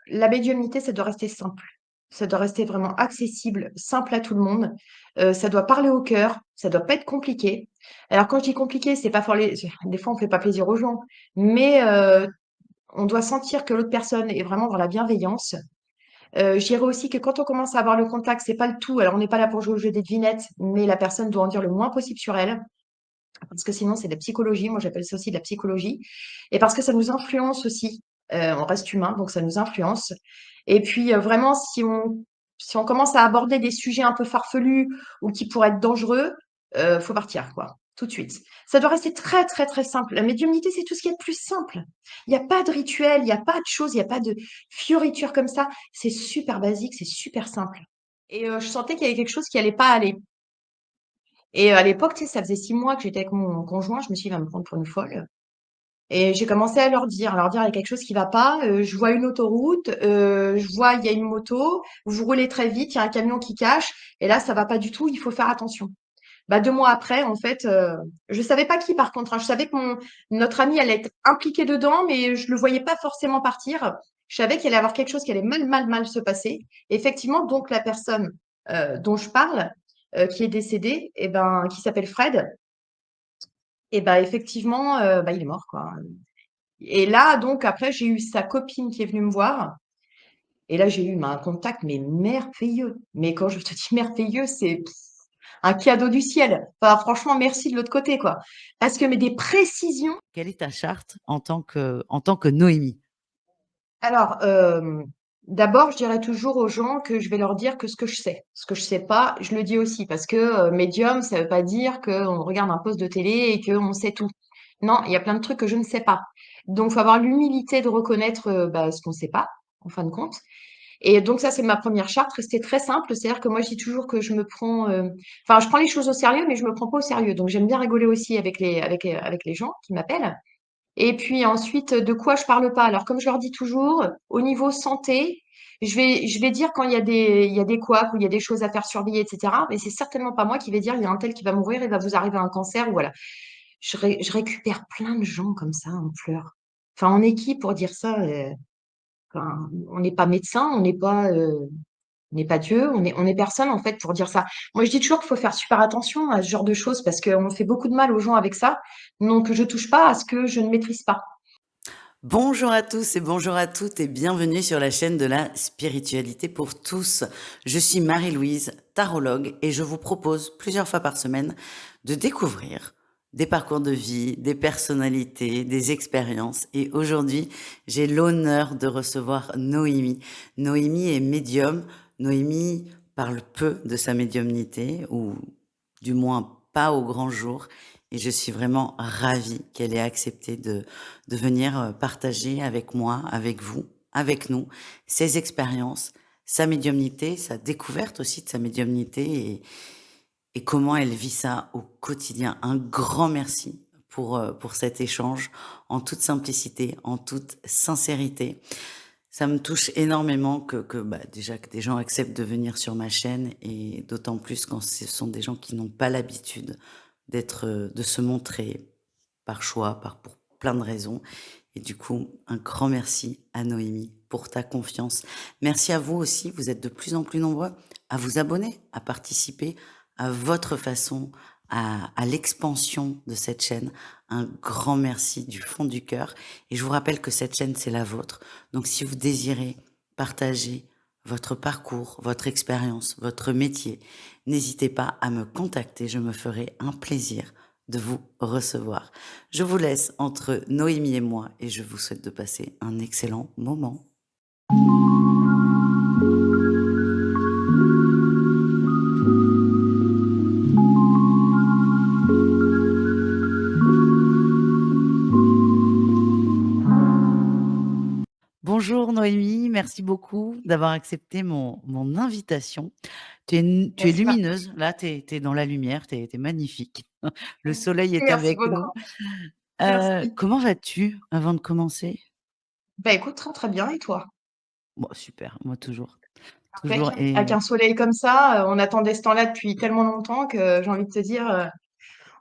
la médiumnité, ça doit rester simple. Ça doit rester vraiment accessible, simple à tout le monde. Ça doit parler au cœur, ça doit pas être compliqué. Alors quand je dis compliqué, c'est pas for les des fois on fait pas plaisir aux gens, mais on doit sentir que l'autre personne est vraiment dans la bienveillance. Je dirais aussi que quand on commence à avoir le contact, c'est pas le tout. Alors on n'est pas là pour jouer au jeu des devinettes, mais la personne doit en dire le moins possible sur elle, parce que sinon c'est de la psychologie. Moi, j'appelle ça aussi de la psychologie. Et parce que ça nous influence aussi. On reste humain, donc ça nous influence. Et puis, vraiment, si on commence à aborder des sujets un peu farfelus ou qui pourraient être dangereux, faut partir, quoi, tout de suite. Ça doit rester très, très, très simple. La médiumnité, c'est tout ce qui est de plus simple. Il n'y a pas de rituel, il n'y a pas de choses, il n'y a pas de fioritures comme ça. C'est super basique, c'est super simple. Et je sentais qu'il y avait quelque chose qui allait pas aller. Et à l'époque, tu sais, ça faisait 6 mois que j'étais avec mon conjoint. Je me suis dit: «Il va me prendre pour une folle». Et j'ai commencé à leur dire: «Il y a quelque chose qui va pas, je vois une autoroute, je vois il y a une moto, vous roulez très vite, il y a un camion qui cache et là ça va pas du tout, il faut faire attention». Bah, 2 mois après, en fait, je savais pas qui par contre, hein. Je savais que notre ami allait être impliqué dedans, mais je le voyais pas forcément partir. Je savais qu'il allait y avoir quelque chose qui allait mal, mal, mal se passer. Effectivement, donc la personne, dont je parle, qui est décédée et ben, qui s'appelle Fred et bah, effectivement, bah, il est mort, quoi. Et là, donc, après, j'ai eu sa copine qui est venue me voir. Et là, j'ai eu un contact, mais merveilleux. Mais quand je te dis merveilleux, c'est un cadeau du ciel. Enfin, franchement, merci de l'autre côté, quoi. Parce que, mais des précisions. Quelle est ta charte en tant que Noémie? Alors, d'abord, je dirais toujours aux gens que je vais leur dire que ce que je sais. Ce que je sais pas, je le dis aussi. Parce que médium, ça veut pas dire qu'on regarde un poste de télé et qu'on sait tout. Non, il y a plein de trucs que je ne sais pas. Donc, il faut avoir l'humilité de reconnaître bah, ce qu'on ne sait pas, en fin de compte. Et donc ça, c'est ma première charte, rester très simple. C'est-à-dire que moi, je dis toujours que je me prends, enfin, je prends les choses au sérieux, mais je me prends pas au sérieux. Donc j'aime bien rigoler aussi avec les gens qui m'appellent. Et puis ensuite, de quoi je parle pas? Alors comme je leur dis toujours, au niveau santé, je vais dire quand il y a des couacs ou il y a des choses à faire surveiller, etc. Mais c'est certainement pas moi qui vais dire il y a un tel qui va mourir, il va vous arriver un cancer ou voilà. Je récupère plein de gens comme ça en pleurs. Enfin, on est qui pour dire ça? Enfin, on n'est pas médecin, on n'est pas Dieu, on est personne en fait pour dire ça. Moi, je dis toujours qu'il faut faire super attention à ce genre de choses parce qu'on fait beaucoup de mal aux gens avec ça. Donc, je touche pas à ce que je ne maîtrise pas. Bonjour à tous et bonjour à toutes et bienvenue sur la chaîne de la spiritualité pour tous. Je suis Marie-Louise, tarologue, et je vous propose plusieurs fois par semaine de découvrir des parcours de vie, des personnalités, des expériences. Et aujourd'hui, j'ai l'honneur de recevoir Noémie. Noémie est médium. Noémie parle peu de sa médiumnité, ou du moins pas au grand jour. Et je suis vraiment ravie qu'elle ait accepté de venir partager avec moi, avec vous, avec nous, ses expériences, sa médiumnité, sa découverte aussi de sa médiumnité et comment elle vit ça au quotidien. Un grand merci pour cet échange en toute simplicité, en toute sincérité. Ça me touche énormément que déjà que des gens acceptent de venir sur ma chaîne et d'autant plus quand ce sont des gens qui n'ont pas l'habitude de se montrer par choix, pour plein de raisons. Et du coup, un grand merci à Noémie pour ta confiance. Merci à vous aussi, vous êtes de plus en plus nombreux à vous abonner, à participer à votre façon à l'expansion de cette chaîne. Un grand merci du fond du cœur. Et je vous rappelle que cette chaîne, c'est la vôtre. Donc si vous désirez partager votre parcours, votre expérience, votre métier, n'hésitez pas à me contacter. Je me ferai un plaisir de vous recevoir. Je vous laisse entre Noémie et moi et je vous souhaite de passer un excellent moment. Bonjour Noémie, merci beaucoup d'avoir accepté mon invitation. Tu es Merci Marc. lumineuse, là tu es dans la lumière, tu es magnifique. Le soleil est Merci avec nous. beaucoup. Merci. Comment vas-tu avant de commencer? Bah écoute, très très bien. Et toi? Bon, super, moi toujours, Impec. toujours. Avec un soleil comme ça, on attendait ce temps-là depuis tellement longtemps que j'ai envie de te dire,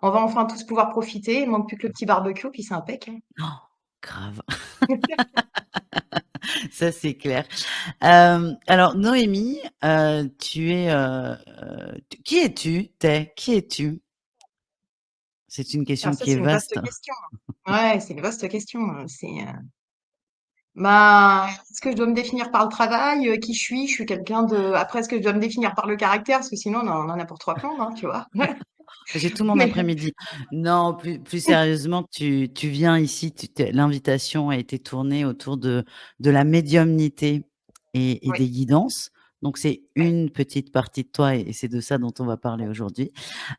on va enfin tous pouvoir profiter. Il manque plus que le petit barbecue, puis c'est impec, hein. Oh, grave. Ça, c'est clair. Alors Noémie, tu es, qui es-tu? Qui es-tu? C'est une Alors question ça, qui est c'est une vaste vaste. question. Ouais, c'est une vaste question. Bah, est-ce que je dois me définir par le travail? Qui je suis? Je suis quelqu'un de. Après, est-ce que je dois me définir par le caractère? Parce que sinon, on en a pour trois plombes, hein, tu vois. J'ai tout mon Mais après-midi. Non, plus sérieusement, tu viens ici, l'invitation a été tournée autour de la médiumnité et oui. des guidances. Donc, c'est Ouais. une petite partie de toi et c'est de ça dont on va parler aujourd'hui.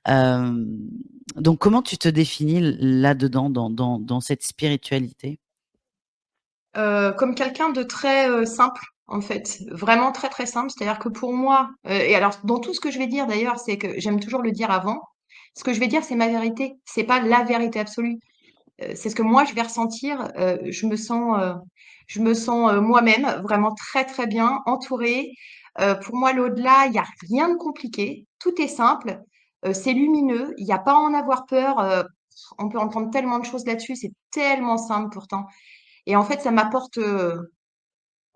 Euh, donc, comment tu te définis là-dedans, dans cette spiritualité? Comme quelqu'un de très simple, en fait, vraiment très très simple. C'est-à-dire que pour moi, et alors dans tout ce que je vais dire d'ailleurs, c'est que j'aime toujours le dire avant. Ce que je vais dire, c'est ma vérité. C'est pas la vérité absolue. C'est ce que moi je vais ressentir. Je me sens moi-même vraiment très très bien entourée. Pour moi, l'au-delà, il y a rien de compliqué. Tout est simple. C'est lumineux. Il n'y a pas à en avoir peur. On peut entendre tellement de choses là-dessus. C'est tellement simple pourtant. Et en fait, ça m'apporte.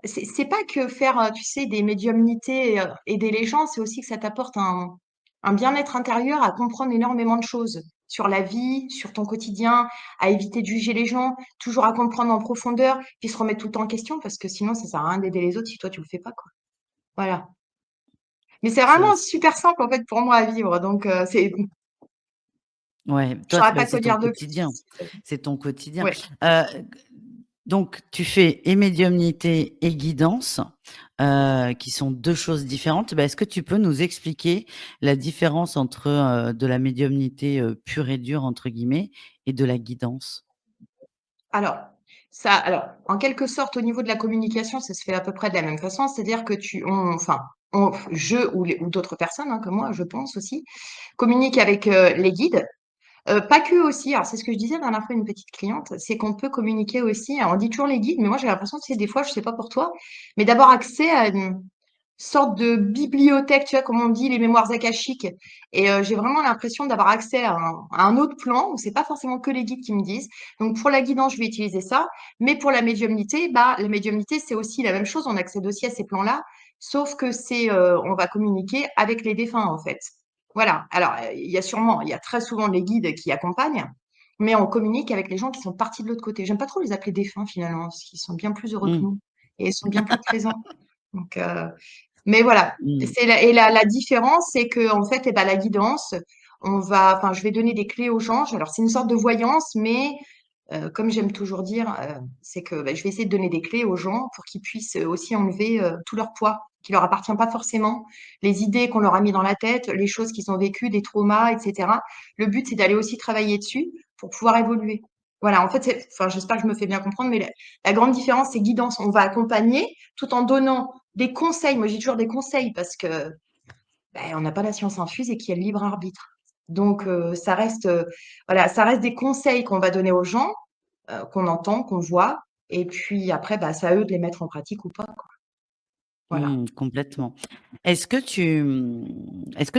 C'est pas que faire, tu sais, des médiumnités, aider les gens, c'est aussi que ça t'apporte un bien-être intérieur à comprendre énormément de choses sur la vie, sur ton quotidien, à éviter de juger les gens, toujours à comprendre en profondeur, puis se remettre tout le temps en question parce que sinon ça sert à rien d'aider les autres si toi tu le fais pas, quoi. Voilà. Mais c'est Ça, vraiment super simple en fait pour moi à vivre, donc ouais, je toi, saurais pas c'est quoi ton dire de quotidien. plus. C'est ton quotidien. Ouais. Euh, donc, tu fais et médiumnité et guidance, qui sont deux choses différentes. Ben, est-ce que tu peux nous expliquer la différence entre de la médiumnité pure et dure, entre guillemets, et de la guidance? Alors, en quelque sorte, au niveau de la communication, ça se fait à peu près de la même façon. C'est-à-dire que je ou d'autres personnes, hein, comme moi, je pense aussi, communiquent avec les guides. Pas que aussi. Alors, c'est ce que je disais la dernière fois à une petite cliente, c'est qu'on peut communiquer aussi. Alors, on dit toujours les guides, mais moi, j'ai l'impression que c'est des fois, je sais pas pour toi, mais d'avoir accès à une sorte de bibliothèque, tu vois, comme on dit, les mémoires akashiques. Et j'ai vraiment l'impression d'avoir accès à un autre plan où c'est pas forcément que les guides qui me disent. Donc pour la guidance, je vais utiliser ça, mais pour la médiumnité, bah la médiumnité c'est aussi la même chose. On accède aussi à ces plans-là, sauf que on va communiquer avec les défunts en fait. Voilà. Alors il y a très souvent les guides qui accompagnent, mais on communique avec les gens qui sont partis de l'autre côté. J'aime pas trop les appeler défunts finalement, parce qu'ils sont bien plus heureux que Hmm, nous et ils sont bien plus présents. Donc, mais voilà, hmm, la différence, c'est que en fait, eh ben, la guidance, enfin, je vais donner des clés aux gens. Alors, c'est une sorte de voyance, mais comme j'aime toujours dire, c'est que je vais essayer de donner des clés aux gens pour qu'ils puissent aussi enlever tout leur poids, qui leur appartient pas forcément, les idées qu'on leur a mis dans la tête, les choses qu'ils ont vécues, des traumas, etc. Le but, c'est d'aller aussi travailler dessus pour pouvoir évoluer. Voilà, en fait, enfin, j'espère que je me fais bien comprendre, mais la grande différence, c'est guidance. On va accompagner tout en donnant des conseils. Moi, j'ai toujours des conseils parce que on n'a pas la science infuse et qu'il y a le libre arbitre. Donc, voilà, ça reste des conseils qu'on va donner aux gens, qu'on entend, qu'on voit. Et puis après, c'est à eux de les mettre en pratique ou pas, quoi. Voilà. complètement. Est-ce que tu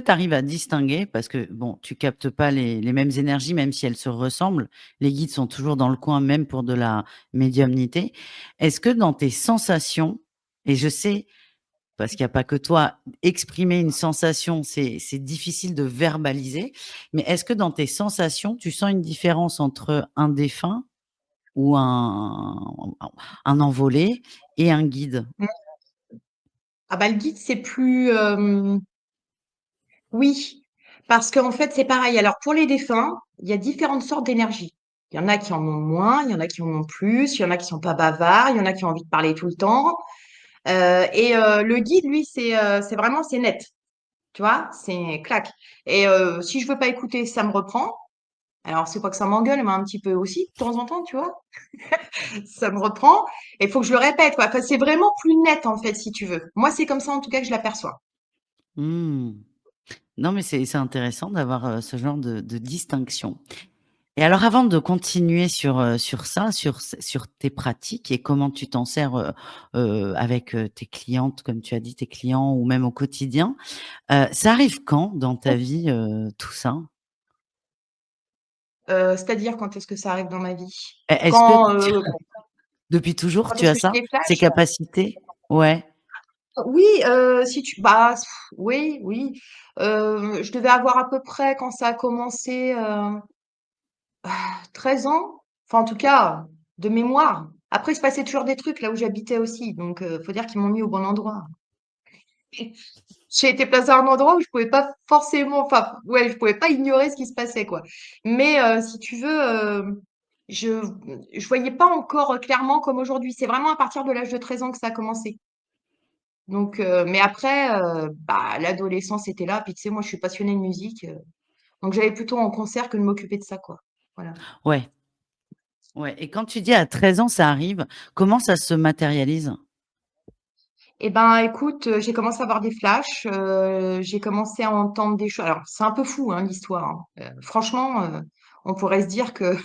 arrives à distinguer, parce que bon, tu captes pas les mêmes énergies, même si elles se ressemblent, les guides sont toujours dans le coin, même pour de la médiumnité. Est-ce que dans tes sensations, et je sais, parce qu'il n'y a pas que toi, exprimer une sensation, c'est difficile de verbaliser, mais est-ce que dans tes sensations, tu sens une différence entre un défunt ou un envolé et un guide? Mm. Ah bah le guide, c'est plus oui, parce qu'en fait, c'est pareil. Alors pour les défunts, il y a différentes sortes d'énergie. Il y en a qui en ont moins, il y en a qui en ont plus, il y en a qui sont pas bavards, il y en a qui ont envie de parler tout le temps. Le guide, lui, c'est vraiment, c'est net. Tu vois, c'est clac. Et si je veux pas écouter, ça me reprend. Alors, c'est pas que ça m'engueule, mais un petit peu aussi, de temps en temps, tu vois. Ça me reprend. Et il faut que je le répète, quoi. Enfin, c'est vraiment plus net, en fait, si tu veux. Moi, c'est comme ça, en tout cas, que je l'aperçois. Hmm. Non, mais c'est intéressant d'avoir ce genre de distinction. Et alors, avant de continuer sur ça, sur tes pratiques et comment tu t'en sers avec tes clientes, comme tu as dit, tes clients, ou même au quotidien, ça arrive quand dans ta vie, tout ça? C'est-à-dire, quand est-ce que ça arrive dans ma vie? Est-ce que Quand, tu Depuis toujours, Quand tu est-ce as que j'ai ça? des Ces flashs? capacités? Ouais, Oui, si tu bah, oui, oui, je devais avoir à peu près quand ça a commencé, 13 ans, enfin en tout cas, de mémoire. Après, il se passait toujours des trucs là où j'habitais aussi, donc faut dire qu'ils m'ont mis au bon endroit. J'ai été placée à un endroit où je pouvais pas forcément, enfin, ouais, je pouvais pas ignorer ce qui se passait, quoi. Mais si tu veux, je je voyais pas encore clairement comme aujourd'hui. C'est vraiment à partir de l'âge de 13 ans que ça a commencé. Donc, mais après, bah, l'adolescence était là. Puis tu sais, moi, je suis passionnée de musique, donc j'allais plutôt en concert que de m'occuper de ça, quoi. Voilà. ouais, ouais. Et quand tu dis à 13 ans, ça arrive, comment ça se matérialise? Eh ben, écoute, j'ai commencé à avoir des flashs, j'ai commencé à entendre des choses. Alors, c'est un peu fou, hein, l'histoire, hein. Franchement, on pourrait se dire que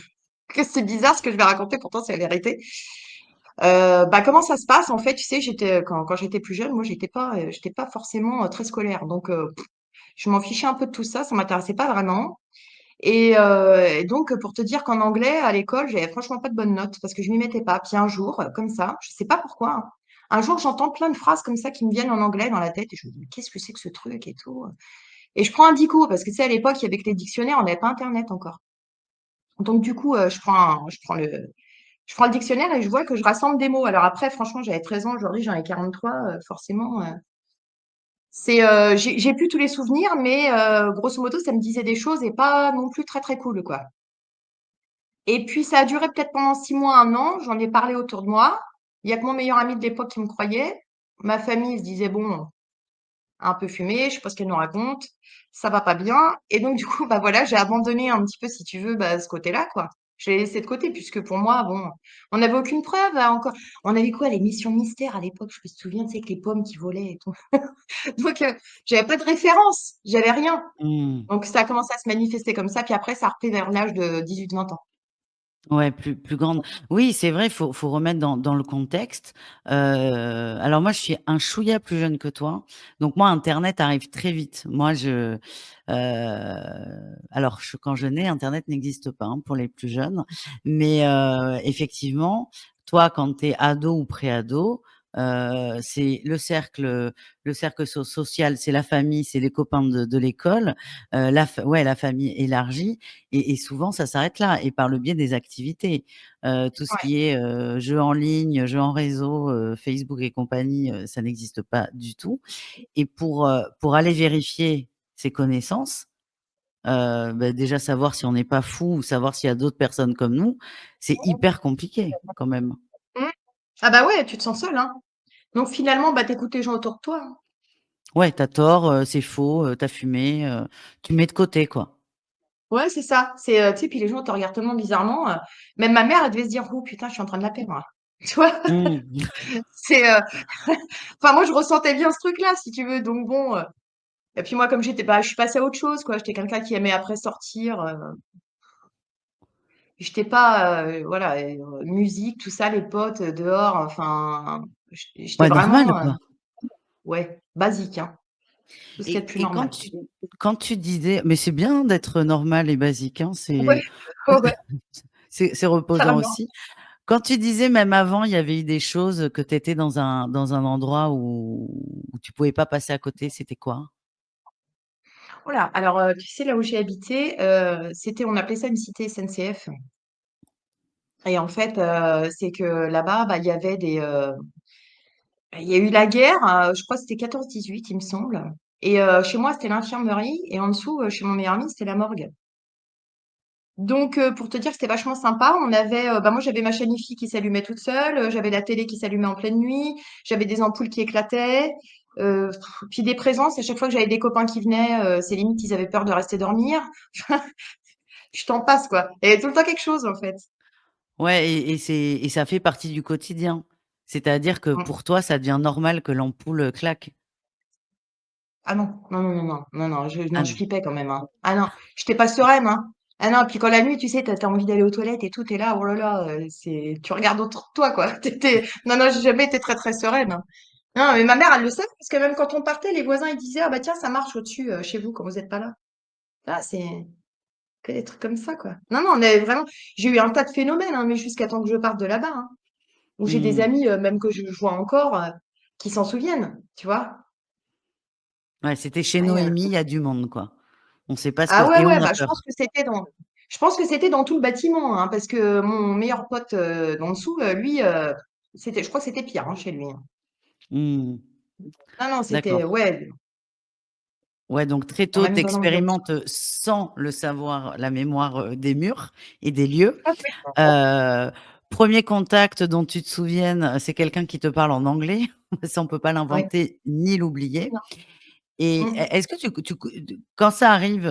que c'est bizarre ce que je vais raconter, pourtant c'est la vérité. Bah, comment ça se passe? En fait, tu sais, quand j'étais plus jeune, moi, j'étais pas forcément très scolaire. Donc, je m'en fichais un peu de tout ça, ça m'intéressait pas vraiment. Et donc, pour te dire qu'en anglais, à l'école, j'avais franchement pas de bonnes notes parce que je m'y mettais pas. Puis un jour, comme ça, je sais pas pourquoi, hein, un jour, j'entends plein de phrases comme ça qui me viennent en anglais dans la tête et je me dis, mais qu'est-ce que c'est que ce truc et tout? Et je prends un dico parce que tu sais, à l'époque, il y avait que les dictionnaires, on n'avait pas Internet encore. Donc, du coup, je prends le dictionnaire et je vois que je rassemble des mots. Alors après, franchement, j'avais 13 ans, aujourd'hui j'en ai 43, forcément. J'ai plus tous les souvenirs, mais grosso modo, ça me disait des choses et pas non plus très très cool, quoi. Et puis ça a duré peut-être pendant 6 mois, un an. J'en ai parlé autour de moi. Il y a que mon meilleur ami de l'époque qui me croyait. Ma famille se disait bon, un peu fumé, je sais pas ce qu'elle nous raconte, ça va pas bien. Et donc du coup, bah voilà, j'ai abandonné un petit peu, si tu veux, bah, ce côté-là, quoi. Je l'ai laissé de côté, puisque pour moi, bon, on n'avait aucune preuve, hein, encore. On avait quoi, les missions mystères à l'époque, je me souviens, tu sais, avec les pommes qui volaient et tout. Donc, j'avais pas de référence, j'avais rien. Mmh. Donc ça a commencé à se manifester comme ça, puis après, ça a repris vers l'âge de 18-20 ans. Ouais, plus grande. Oui, c'est vrai, faut remettre dans le contexte. Alors moi, je suis un chouïa plus jeune que toi, donc moi, internet arrive très vite. Moi, alors quand je nais, internet n'existe pas, hein, pour les plus jeunes. Mais effectivement, toi, quand tu es ado ou pré-ado, c'est le cercle social, c'est la famille, c'est les copains de l'école, la famille élargie et souvent ça s'arrête là et par le biais des activités. Tout ce Ouais. qui est, jeux en ligne, jeux en réseau, Facebook et compagnie, ça n'existe pas du tout et pour aller vérifier ses connaissances, bah, déjà savoir si on n'est pas fou ou savoir s'il y a d'autres personnes comme nous, c'est hyper compliqué quand même. Mmh. Ah bah ouais, tu te sens seul, hein. Donc finalement, bah, tu les gens autour de toi, hein. Ouais, tu as tort, c'est faux, tu as fumé, tu mets de côté quoi. Ouais, c'est ça. Tu sais, puis les gens te regardent tellement bizarrement, même ma mère, elle devait se dire: «Oh putain, je suis en train de la perdre, là». Tu vois? Mmh. C'est, enfin moi je ressentais bien ce truc-là, si tu veux, donc bon, et puis moi comme je suis passée à autre chose, quoi. J'étais quelqu'un qui aimait après sortir, j'étais pas, voilà, musique, tout ça, les potes, dehors, enfin, j'étais Ouais, normal vraiment, quoi. ouais, basique, hein. Tout ce qu'il y a de plus Et normal. quand tu disais mais c'est bien d'être normal et basique, hein, Ouais, ouais, ouais, c'est reposant carrément. aussi. Quand tu disais même avant, il y avait eu des choses que tu étais dans un endroit où tu pouvais pas passer à côté, c'était quoi? Voilà, alors, tu sais, là où j'ai habité, c'était on appelait ça une cité SNCF et en fait, c'est que là-bas, bah, il y a eu la guerre, je crois que c'était 14-18, il me semble, et chez moi, c'était l'infirmerie et en dessous, chez mon meilleur ami, c'était la morgue. Donc pour te dire que c'était vachement sympa, on avait, bah, moi, j'avais ma chaîne IFI qui s'allumait toute seule, j'avais la télé qui s'allumait en pleine nuit, j'avais des ampoules qui éclataient, heu, puis des présences. À chaque fois que j'avais des copains qui venaient, c'est limite, ils avaient peur de rester dormir. Je t'en passe, quoi. Il y avait tout le temps quelque chose, en fait. Ouais et ça fait partie du quotidien. C'est-à-dire que Mmh. pour toi, ça devient normal que l'ampoule, claque? Ah non, non, non, non, non, non, non, Ah je non. flippais quand même, hein. Ah non, j'étais pas sereine, hein. Ah non, puis quand la nuit, tu sais, tu as envie d'aller aux toilettes et tout, tu es là, oh là là, c'est tu regardes autour de toi, quoi. Tu non, non, j'ai jamais été très, très sereine, hein. Non, mais ma mère, elle le savait parce que même quand on partait, les voisins, ils disaient: «Ah bah tiens, ça marche au-dessus, chez vous quand vous êtes pas là». Ah, c'est que des trucs comme ça, quoi. Non, non, on avait vraiment j'ai eu un tas de phénomènes, hein, mais jusqu'à temps que je parte de là-bas, hein. Ou j'ai des Mmh. amis, même que je vois encore, qui s'en souviennent, tu vois? Ouais, c'était chez Ouais, Noémie, il y a du monde, quoi. On sait pas ce ah que ouais, et on ouais, a bah, peur. je pense que c'était dans tout le bâtiment, hein, parce que mon meilleur pote, d'en dessous, lui, je crois que c'était pire, hein, chez lui, hein. Mmh. Non, non, c'était D'accord. ouais, Ouais, donc très dans tôt, la tu même ambiance. expérimentes, sans le savoir, la mémoire, des murs et des lieux. Tout à fait. Heu, 1 contact dont tu te souviennes, c'est quelqu'un qui te parle en anglais. Ça, on peut pas Ouais. l'inventer ni l'oublier Non. et Mmh. est-ce que tu quand ça arrive,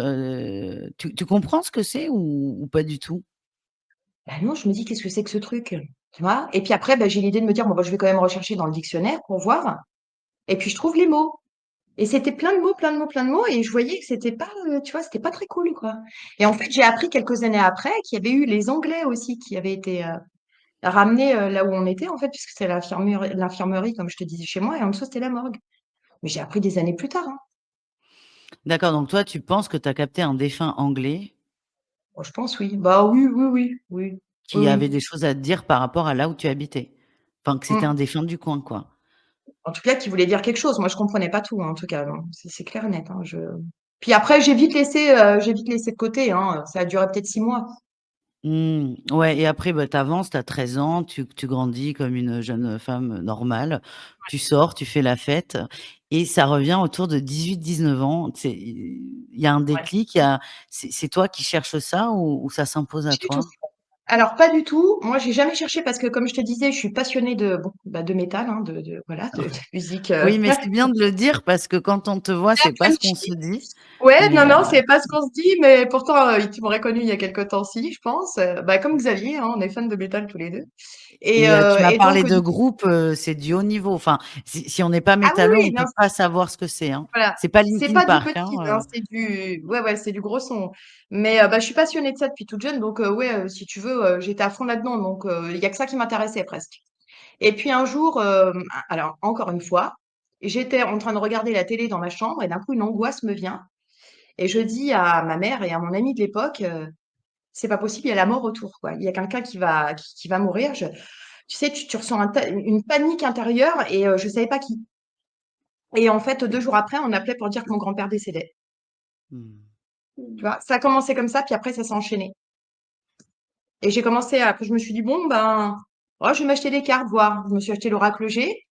tu comprends ce que c'est ou pas du tout? Bah, non, je me dis: «Qu'est-ce que c'est que ce truc?» Tu vois? Et puis après, bah, j'ai l'idée de me dire: «Bon, bah, je vais quand même rechercher dans le dictionnaire pour voir» et puis je trouve les mots et c'était plein de mots, plein de mots, plein de mots et je voyais que c'était pas, tu vois, c'était pas très cool, quoi et en fait, j'ai appris quelques années après qu'il y avait eu les Anglais aussi qui avaient été, ramenés, là où on était, en fait, puisque c'est l'infirmerie, comme je te disais, chez moi et en dessous, c'était la morgue. Mais j'ai appris des années plus tard, hein. D'accord, donc toi, tu penses que tu as capté un défunt anglais Bon, je pense oui. Bah, oui, oui, oui, oui. Oui, qui avait oui. des choses à te dire par rapport à là où tu habitais? Enfin, que c'était un Mmh. défunt du coin, quoi? En tout cas, qui voulait dire quelque chose. Moi, je comprenais pas tout, hein, en tout cas, non. C'est clair et net, hein, puis après, j'ai vite laissé de côté, hein, ça a duré peut-être 6 mois. Mmh, ouais et après, bah, tu avances, tu as 13 ans, tu grandis comme une jeune femme normale. Tu sors, tu fais la fête et ça revient autour de 18-19 ans. C'est il y a un Ouais. déclic, il y a c'est toi qui cherches ça ou ça s'impose à Pas du tout. toi? Alors pas du tout. Moi, j'ai jamais cherché parce que comme je te disais, je suis passionnée de bon, bah, de métal, hein, de voilà, de musique, Oui, mais c'est bien de le dire parce que quand on te voit, c'est pas ce qu'on se punchy. dit, Ouais, mais non, non, c'est pas ce qu'on se dit, mais pourtant, tu m'aurais connue il y a quelque temps-ci, je pense, bah, comme Xavier, hein, on est fans de métal tous les 2 tu m'as et parlé donc de du coup groupe, c'est du haut niveau. Enfin, si on n'est pas ah oui, métalleux, oui, on non. peut pas savoir ce que c'est, hein. Voilà, C'est pas c'est Linkin pas du Park, petit, hein, hein, c'est du ouais, ouais, c'est du gros son. Mais, bah, je suis passionnée de ça depuis toute jeune, donc, ouais, si tu veux, j'étais à fond là-dedans, donc, il y a que ça qui m'intéressait presque. Et puis un jour, alors encore une fois, j'étais en train de regarder la télé dans ma chambre et d'un coup une angoisse me vient et je dis à ma mère et à mon amie de l'époque, «C'est pas possible, il y a la mort autour, quoi. Il y a quelqu'un qui va mourir». Tu sais, tu ressens une panique intérieure et je savais pas qui. Et en fait, 2 jours après, on appelait pour dire que mon grand-père décédait. Mmh. Tu vois? Ça a commencé comme ça, puis après ça s'est enchaîné. Et après je me suis dit: «Bon, ben, oh, je vais m'acheter des cartes, voir». Je me suis acheté l'oracle G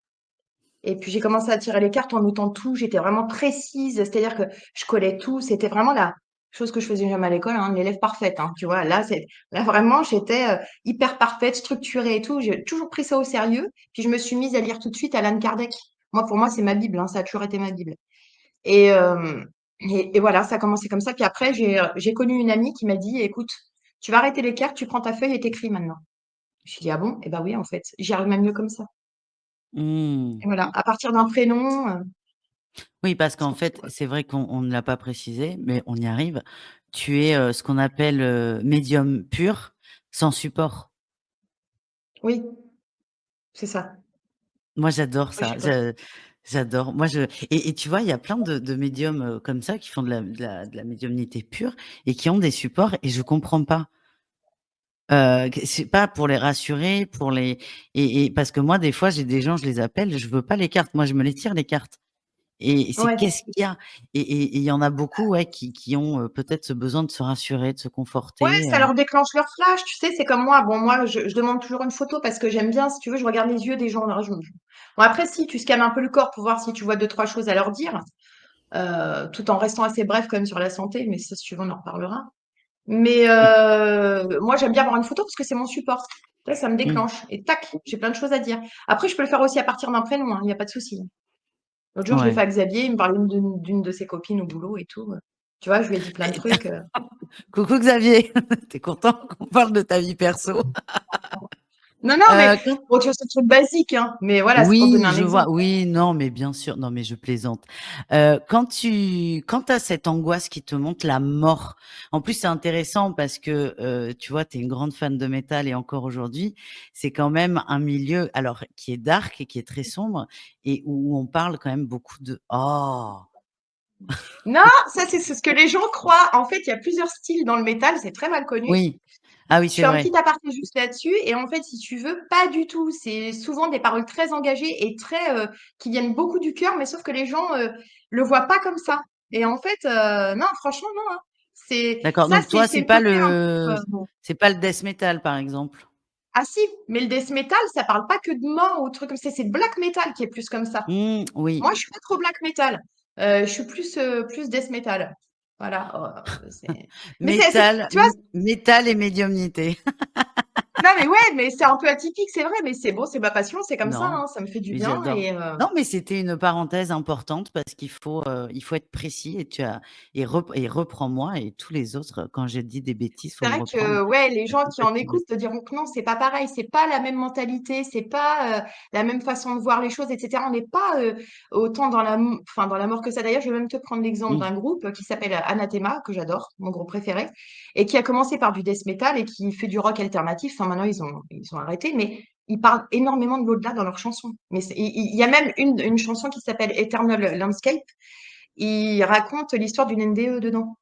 et puis j'ai commencé à tirer les cartes en notant tout. J'étais vraiment précise, c'est-à-dire que je collais tout. C'était vraiment la chose que je faisais jamais à l'école, hein, l'élève parfaite, hein, tu vois? Là vraiment j'étais, hyper parfaite, structurée et tout. J'ai toujours pris ça au sérieux. Puis je me suis mise à lire tout de suite Alan Kardec. Moi, pour moi, c'est ma bible, hein, ça a toujours été ma bible. Et, voilà, ça a commencé comme ça. Puis après, j'ai connu une amie qui m'a dit: «Écoute, tu vas arrêter les cartes, tu prends ta feuille et tu maintenant». Je lui ai dit: «Ah bon?» «Eh bah oui, en fait, j'y arrive même mieux comme ça». Mmh. Et voilà, à partir d'un prénom, Oui, parce c'est qu'en parti, fait, quoi. c'est vrai qu'on ne l'a pas précisé, mais on y arrive. Tu es, ce qu'on appelle, médium pur, sans support. Oui, c'est ça. Moi, j'adore Oui, je ça. suis pas J'adore. Moi, je et tu vois, il y a plein de médiums, comme ça qui font de la médiumnité pure et qui ont des supports et je comprends pas. Que c'est pas pour les rassurer, pour les et parce que moi, des fois, j'ai des gens, je les appelle, je veux pas les cartes. Moi, je me les tire les cartes. Et c'est ouais. qu'est-ce qu'il y a? Et il y en a beaucoup, ouais, qui ont, peut-être ce besoin de se rassurer, de se Ouais, conforter, ça leur déclenche leur flash, tu sais? C'est comme moi. Bon, moi, je demande toujours une photo parce que j'aime bien, si tu veux, je regarde les yeux des gens. Alors bon, après, si, tu scannes un peu le corps pour voir si tu vois 2 3 choses à leur dire, tout en restant assez bref quand même sur la santé, mais ça, si tu veux, on en reparlera. Mais et moi, j'aime bien avoir une photo parce que c'est mon support. Là, ça me mmh, déclenche et tac, j'ai plein de choses à dire. Après, je peux le faire aussi à partir d'un prénom, hein, il y a pas de souci. L'autre jour, je l'ai fait ouais. à Xavier, il me parlait d'une de ses copines au boulot et tout, Tu vois? Je lui ai dit plein de Et trucs, coucou Xavier, tu es content qu'on parle de ta vie perso? non, non, mais Quand bon, tu vois, c'est un truc basique, hein, mais voilà, c'est pour te donner oui, un je vois. exemple. Oui, non, mais bien sûr. Non, mais je plaisante. Quand tu as cette angoisse qui te monte, la mort. En plus, c'est intéressant parce que, tu vois, tu es une grande fan de métal et encore aujourd'hui, c'est quand même un milieu alors qui est dark et qui est très sombre et où on parle quand même beaucoup de oh! Non, ça, c'est ce que les gens croient. En fait, il y a plusieurs styles dans le métal, c'est très mal connu. Oui. Ah oui, Je c'est fais un vrai. petit aparté juste là-dessus et en fait, si tu veux, pas du tout. C'est souvent des paroles très engagées et très, qui viennent beaucoup du cœur, mais sauf que les gens, le voient pas comme ça et en fait, non, franchement, non, hein. D'accord, donc toi, C'est le côté un peu, c'est pas le death metal, par exemple? ah si, mais le death metal, ça parle pas que de mort ou de trucs comme ça, c'est le black metal qui est plus comme ça. Mmh, Moi, oui. je suis pas trop black metal. Je suis plus death metal. Voilà, mais Métal, tu vois? métal et médiumnité. Non, mais ouais, mais c'est un peu atypique, c'est vrai, mais c'est bon, c'est ma passion, c'est comme ça, Non, hein, ça me fait du mais bien j'adore. et Non, mais c'était une parenthèse importante parce il faut être précis et reprends-moi et tous les autres, quand j'ai dit des bêtises, faut c'est me vrai reprendre que, ouais, les parce gens que qui tu en as tout écoutent te diront que non, c'est pas pareil, c'est pas la même mentalité, c'est pas, la même façon de voir les choses et cetera. On n'est pas, autant dans la mort que ça. D'ailleurs, je vais même te prendre l'exemple Mmh. d'un groupe qui s'appelle Anathema, que j'adore, mon groupe préféré et qui a commencé par du death metal et qui fait du rock alternatif. Enfin, maintenant, ils ont arrêté, mais ils parlent énormément de l'au-delà dans leurs chansons. Mais il y a même une chanson qui s'appelle Eternal Landscape. Il raconte l'histoire d'une NDE dedans.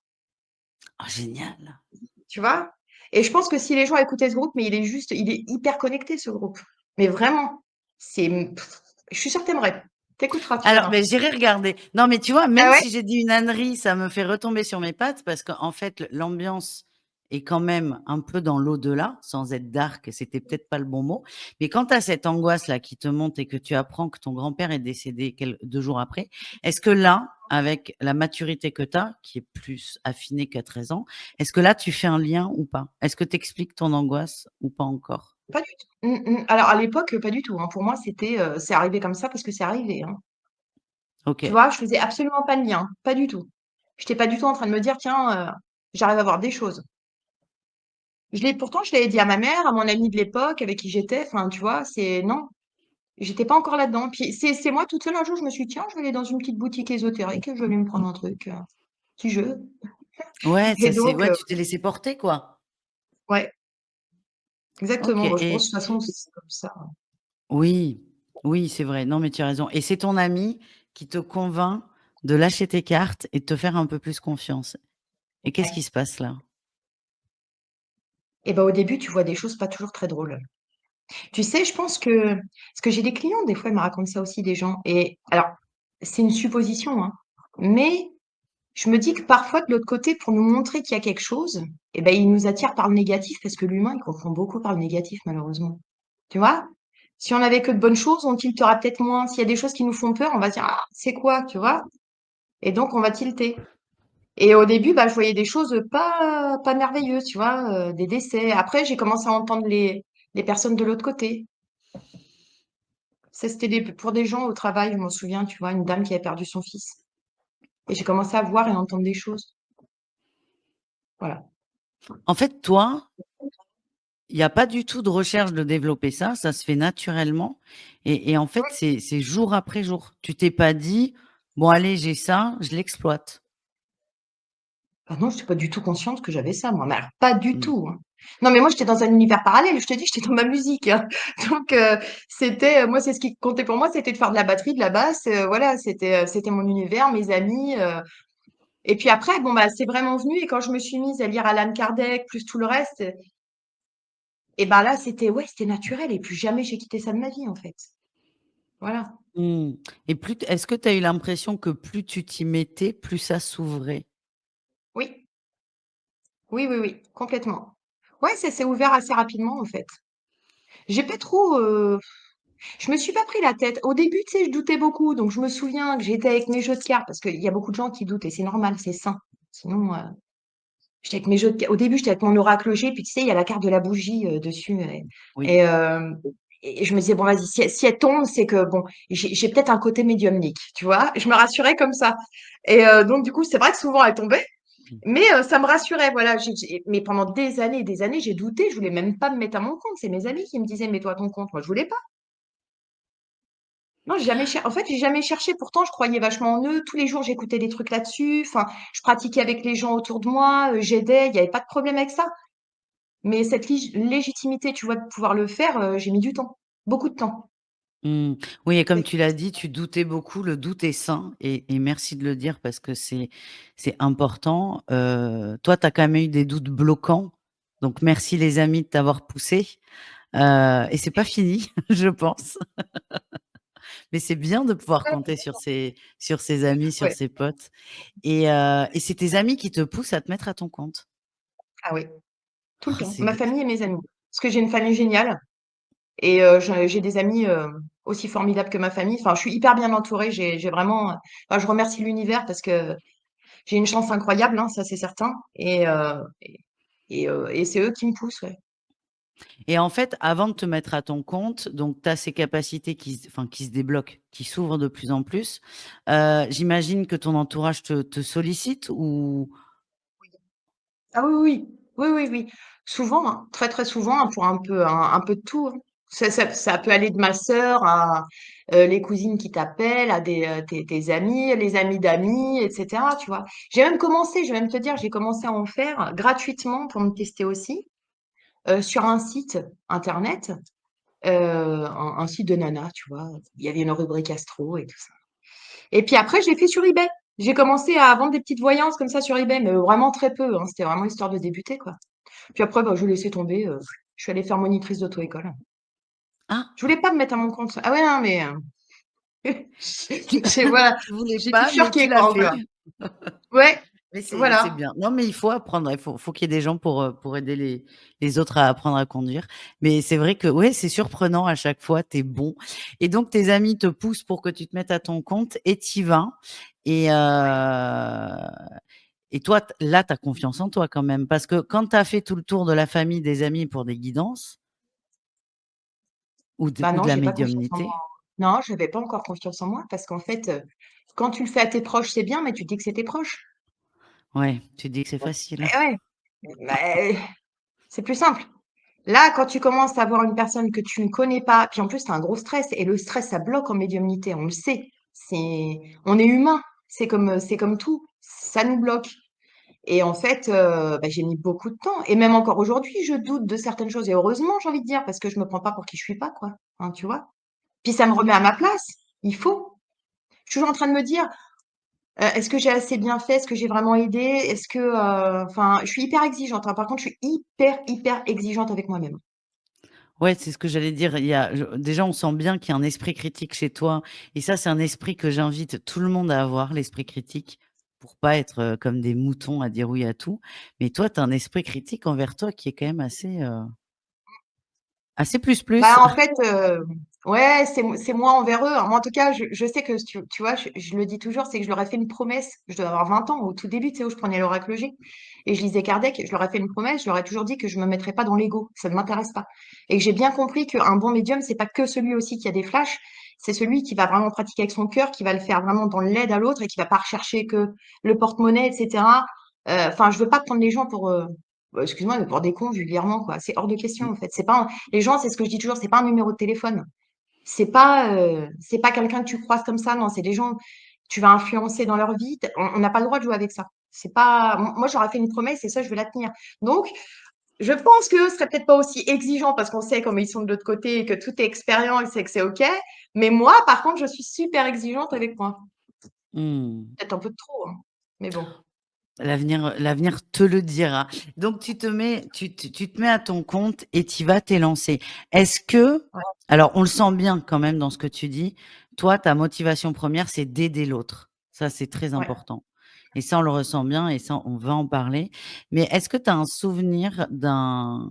Ah génial! Tu vois? Et je pense que si les gens écoutaient ce groupe, mais il est hyper connecté ce groupe. Mais vraiment, je suis sûre que t'aimerais. T'écouteras, tu Alors, verras. beh, j'irai regarder. Non, mais tu vois, Ah même ouais? si j'ai dit une ânerie, ça me fait retomber sur mes pattes parce qu'en fait, l'ambiance est quand même un peu dans l'au-delà, sans être dark, c'était peut-être pas le bon mot. Mais quand tu as cette angoisse-là qui te monte et que tu apprends que ton grand-père est décédé 2 jours après, est-ce que là, avec la maturité que tu as, qui est plus affinée qu'à 13 ans, est-ce que là, tu fais un lien ou pas? Est-ce que tu expliques ton angoisse ou pas encore? Pas du tout. Alors à l'époque, pas du tout, hein. Pour moi, c'est arrivé comme ça parce que c'est arrivé, hein. Tu OK. vois? Je faisais absolument pas de lien, pas du tout. J'étais pas du tout en train de me dire: «Tiens, j'arrive à voir des choses». Pourtant, je l'avais dit à ma mère, à mon amie de l'époque avec qui j'étais, enfin, tu vois? Non, j'étais pas encore là-dedans. Puis c'est moi toute seule un jour, je me suis dit: «Tiens, je vais aller dans une petite boutique ésotérique, je vais aller me prendre un truc, petit jeu». Ouais, Et donc, ouais, tu t'es laissé porter, quoi. ouais, OK exactement. Bah, je pense de et toute façon, c'est comme ça. oui, oui, c'est vrai. Non, mais tu as raison et c'est ton ami qui te convainc de lâcher tes cartes et de te faire un peu plus confiance et qu'est-ce qui Ouais. se passe là? Et bah, au début, tu vois des choses pas toujours très drôles. Tu sais, je pense que parce que j'ai des clients, des fois, ils me racontent ça aussi, des gens et alors, c'est une supposition, hein, mais je me dis que parfois, de l'autre côté, pour nous montrer qu'il y a quelque chose, et ben, ils nous attirent par le négatif parce que l'humain, il confond beaucoup par le négatif, malheureusement. Tu vois? Si on avait que de bonnes choses, on tiltera peut-être moins. S'il y a des choses qui nous font peur, on va se dire: «Ah, c'est quoi?» Tu vois? Et donc on va tilter. Et au début, bah, je voyais des choses pas merveilleuses, tu vois? Des décès. Après, j'ai commencé à entendre les personnes de l'autre côté. Ça, c'était pour des gens au travail, je m'en souviens, tu vois? Une dame qui avait perdu son fils et j'ai commencé à voir et à entendre des choses. Voilà. En fait, toi, il y a pas du tout de recherche de développer ça, ça se fait naturellement et en fait, Ouais. c'est jour après jour. Tu t'es pas dit: «Bon allez, j'ai ça, je l'exploite». Ah non, j'étais pas du tout consciente que j'avais ça, moi, mais alors pas du Mmh. tout, hein. Non, mais moi, j'étais dans un univers parallèle, je te dis, j'étais dans ma musique, hein. Donc moi, c'est ce qui comptait pour moi, c'était de faire de la batterie, de la basse, voilà, c'était mon univers, mes amis, et puis après, bon, bah, c'est vraiment venu et quand je me suis mise à lire Alan Kardec, plus tout le reste, et ben là, c'était naturel et plus jamais j'ai quitté ça de ma vie, en fait. Voilà. Mmh et est-ce que tu as eu l'impression que plus tu t'y mettais, plus ça s'ouvrait? Oui, oui, oui, oui, complètement. Ouais, ça s'est ouvert assez rapidement, en fait. J'ai pas trop, je me suis pas pris la tête. Au début, tu sais, je doutais beaucoup, donc je me souviens que j'étais avec mes jeux de cartes parce qu'il y a beaucoup de gens qui doutent et c'est normal, c'est sain. Sinon, j'étais avec mes jeux de ca au début, j'étais avec mon oracloger, puis tu sais, il y a la carte de la bougie, dessus et Oui. hem et je me disais: «Bon vas-y, si elle tombe, c'est que bon, j'ai peut-être un côté médiumnique», tu vois? Je me rassurais comme ça et donc du coup, c'est vrai que souvent elle tombait, mais ça me rassurait, voilà. Mais pendant des années et des années, j'ai douté, je voulais même pas me mettre à mon compte. C'est mes amis qui me disaient: «Mets-toi à ton compte». Moi, je voulais pas. Non, en fait, j'ai jamais cherché. Pourtant, je croyais vachement en eux. Tous les jours, j'écoutais des trucs là-dessus. Enfin, je pratiquais avec les gens autour de moi, j'aidais. Il y avait pas de problème avec ça. Mais cette légitimité, tu vois, de pouvoir le faire, j'ai mis du temps, beaucoup de temps. Mmh. Oui et comme C'est tu l'as dit, tu doutais beaucoup, le doute est sain et merci de le dire parce que c'est important. Toi, tu as quand même eu des doutes bloquants Donc merci les amis de t'avoir poussé. Et c'est pas fini, je pense. Mais c'est bien de pouvoir compter sur ses amis, sur Ouais. ses potes. Et c'est tes amis qui te poussent à te mettre à ton compte? Ah oui, tout le Oh, temps. c'est Ma famille et mes amis. Parce que j'ai une famille géniale et j'ai des amis, aussi formidables que ma famille. Enfin, je suis hyper bien entourée. J'ai vraiment, enfin, je remercie l'univers parce que j'ai une chance incroyable, hein, ça c'est certain et c'est eux qui me poussent, ouais. et en fait, avant de te mettre à ton compte, donc tu as ces capacités qui se débloquent, qui s'ouvrent de plus en plus. J'imagine que ton entourage te sollicite ou Ah oui, oui. Oui, oui, oui. Souvent, hein, très, très souvent, hein, pour un peu de tout, hein. Ça peut aller de ma sœur à, les cousines qui t'appellent, à tes amis, les amis d'amis et cetera, tu vois? Je vais même te dire, j'ai commencé à en faire gratuitement pour me tester aussi, sur un site internet, un site de nana, tu vois? Il y avait une rubrique astro et tout ça. Et puis après, je l'ai fait sur eBay. J'ai commencé à vendre des petites voyances comme ça sur eBay, mais vraiment très peu, hein. C'était vraiment histoire de débuter, quoi. Puis après, bah, j'ai laissé tomber, je suis allée faire monitrice d'auto-école. ah, Je voulais pas me mettre à mon compte. Ah ouais, non, mais voilà, tu voulais j'ai pas, mais tu bifurqué l'as quoi, fait. encore. Ouais, Mais c'est voilà. bien. Non, mais il faut apprendre, il faut qu'il y ait des gens pour aider les autres à apprendre à conduire. Mais c'est vrai que, ouais, c'est surprenant à chaque fois, tu es bon et donc tes amis te poussent pour que tu te mettes à ton compte et tu y vas et et toi, là, tu as confiance en toi quand même parce que quand tu as fait tout le tour de la famille, des amis pour des guidances Bah ou de non, la j'ai pas confiance en moi. médiumnité, Non, j'avais pas encore confiance en moi parce qu'en fait, quand tu le fais à tes proches, c'est bien, mais tu dis que c'est tes proches. ouais, tu te dis que c'est facile. Eh ouais, bah, c'est plus simple. Là, quand tu commences à voir une personne que tu ne connais pas, puis en plus, tu as un gros stress et le stress, ça bloque en médiumnité, on le sait. On est humain, c'est comme tout, ça nous bloque. Et en fait, bah, j'ai mis beaucoup de temps et même encore aujourd'hui, je doute de certaines choses et heureusement, j'ai envie de dire, parce que je me prends pas pour qui je suis pas, quoi, hein, tu vois? Puis ça me remet à ma place, il faut. Je suis toujours en train de me dire, «Est-ce que j'ai assez bien fait? Est-ce que j'ai vraiment aidé? Est-ce que» enfin, je suis hyper exigeante, hein, par contre, je suis hyper, hyper exigeante avec moi-même. Ouais, c'est ce que j'allais dire. Il y a déjà, on sent bien qu'il y a un esprit critique chez toi et ça, c'est un esprit que j'invite tout le monde à avoir, l'esprit critique, pour pas être, comme des moutons à dire oui à tout. Mais toi, tu as un esprit critique envers toi qui est quand même assez plus plus. Bah, en fait, ouais, c'est moi envers eux, hein. Moi, en tout cas, je sais que tu vois, je le dis toujours, c'est que je leur ai fait une promesse. Je devais avoir 20 ans au tout début, tu sais, où je prenais l'oracle G et je lisais Kardec. Je leur ai fait une promesse, je leur ai toujours dit que je me mettrais pas dans l'ego, ça ne m'intéresse pas et que j'ai bien compris qu'un bon médium, c'est pas que celui aussi qui a des flashs, c'est celui qui va vraiment pratiquer avec son cœur, qui va le faire vraiment dans l'aide à l'autre et qui va pas rechercher que le porte-monnaie et cetera. Enfin, je veux pas prendre les gens pour, excuse-moi, mais pour des cons vulgairement, quoi. C'est hors de question, Mmh. en fait. C'est pas les gens, c'est ce que je dis toujours, c'est pas un numéro de téléphone. C'est pas quelqu'un que tu croises comme ça, non, c'est des gens, tu vas influencer dans leur vie. On n'a pas le droit de jouer avec ça. C'est pas, moi, j'aurais fait une promesse et ça, je veux la tenir. Donc, je pense qu'eux seraient peut-être pas aussi exigeants parce qu'on sait comment ils sont de l'autre côté et que tout est expérience et c'est que c'est OK. Mais moi, par contre, je suis super exigeante avec moi. Mmh. Peut-être un peu trop, hein. Mais bon. L'avenir te le dira. Donc tu te mets à ton compte et tu vas t'élancer. Est-ce que Ouais, alors on le sent bien quand même dans ce que tu dis, toi, ta motivation première, c'est d'aider l'autre. Ça, c'est très ouais. important et ça, on le ressent bien et ça, on va en parler. Mais est-ce que tu as un souvenir heu,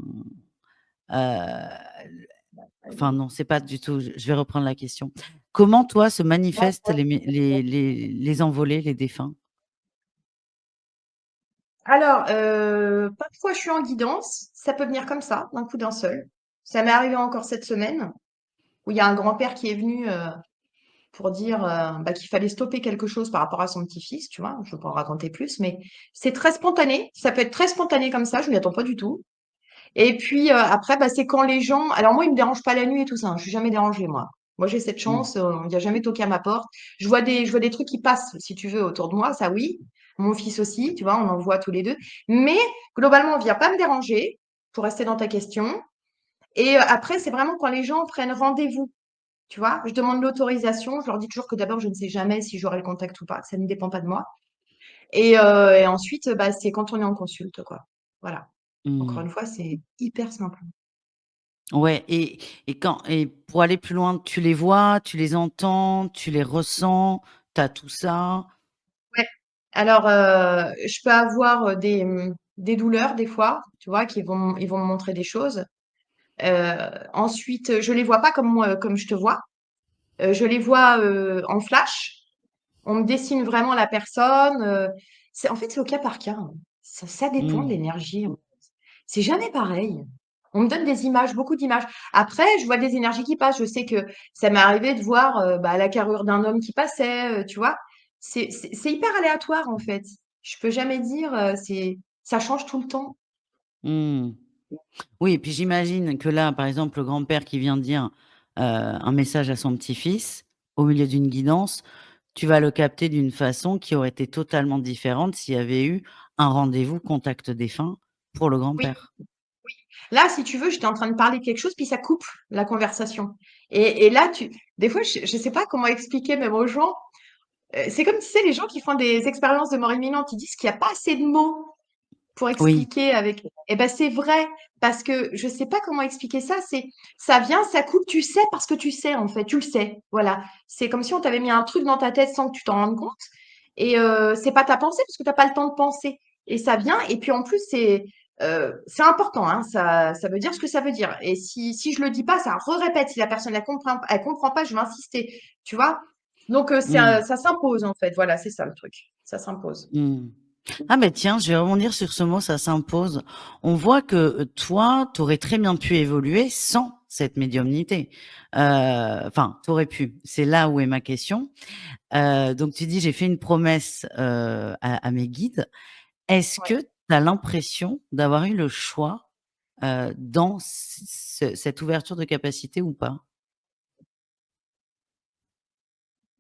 enfin non, c'est pas du tout je vais reprendre la question. Comment toi se manifestent les envolés, les défunts? Alors, parfois je suis en guidance, ça peut venir comme ça, d'un coup d'un seul. Ça m'est arrivé encore cette semaine, où il y a un grand-père qui est venu, pour dire, bah, qu'il fallait stopper quelque chose par rapport à son petit-fils, tu vois? Je ne veux pas en raconter plus, mais c'est très spontané, ça peut être très spontané comme ça, je m'y attends pas du tout. Et puis, après, bah, c'est quand les gens alors moi, ils me dérangent pas la nuit et tout ça, hein, je suis jamais dérangée moi. Moi, j'ai cette Mmh. chance, on vient jamais toquer à ma porte. Je vois des trucs qui passent, si tu veux, autour de moi, ça oui. Mon fils aussi, tu vois? On en voit tous les 2. Mais globalement, on vient pas me déranger, pour rester dans ta question. Et après, c'est vraiment quand les gens prennent rendez-vous, tu vois? Je demande l'autorisation, je leur dis toujours que d'abord, je ne sais jamais si j'aurai le contact ou pas, que ça ne dépend pas de moi. Et ensuite, bah, c'est quand on est en consulte, quoi. Voilà. Encore Mmh. une fois, c'est hyper simple. Ouais, et pour aller plus loin, tu les vois, tu les entends, tu les ressens, tu as tout ça? Ouais. Alors, je peux avoir, des douleurs des fois, tu vois, ils vont me montrer des choses. Ensuite, je les vois pas comme moi comme je te vois. Je les vois, en flash. On me dessine vraiment la personne, c'est en fait, c'est au cas par cas, hein. Ça dépend de Mmh. l'énergie. C'est jamais pareil. On me donne des images, beaucoup d'images. Après, je vois des énergies qui passent. Je sais que ça m'est arrivé de voir, bah, la carrure d'un homme qui passait, tu vois? C'est hyper aléatoire, en fait. Je peux jamais dire, ça change tout le temps. Mmh. Oui, et puis j'imagine que là, par exemple, le grand-père qui vient dire, un message à son petit-fils, au milieu d'une guidance, tu vas le capter d'une façon qui aurait été totalement différente s'il y avait eu un rendez-vous contact défunt pour le Oui, grand-père. oui. Là, si tu veux, j'étais en train de parler de quelque chose, puis ça coupe la conversation. Et là, des fois, je sais pas comment expliquer même aux gens. C'est comme, tu sais, les gens qui font des expériences de mort imminente, ils disent qu'il y a pas assez de mots pour Oui. expliquer avec. Eh ben, c'est vrai, parce que je sais pas comment expliquer ça. Ça vient, ça coupe, tu sais parce que tu sais, en fait, tu le sais. Voilà. C'est comme si on t'avait mis un truc dans ta tête sans que tu t'en rendes compte. Et c'est pas ta pensée parce que t'as pas le temps de penser. Et ça vient. Et puis en plus, c'est important. Hein, ça veut dire ce que ça veut dire. Et si je le dis pas, ça re-répète. Si la personne elle comprend pas, je vais insister. Tu vois? Donc Mmh. ça s'impose en fait. Voilà, c'est ça le truc. Ça s'impose. Mmh. Ah mais tiens, je vais rebondir sur ce mot, ça s'impose. On voit que, toi, tu aurais très bien pu évoluer sans cette médiumnité. Enfin, tu aurais pu. C'est là où est ma question. Donc tu dis: «J'ai fait une promesse, à mes guides». Est-ce Ouais. que tu as l'impression d'avoir eu le choix, dans cette ouverture de capacité ou pas?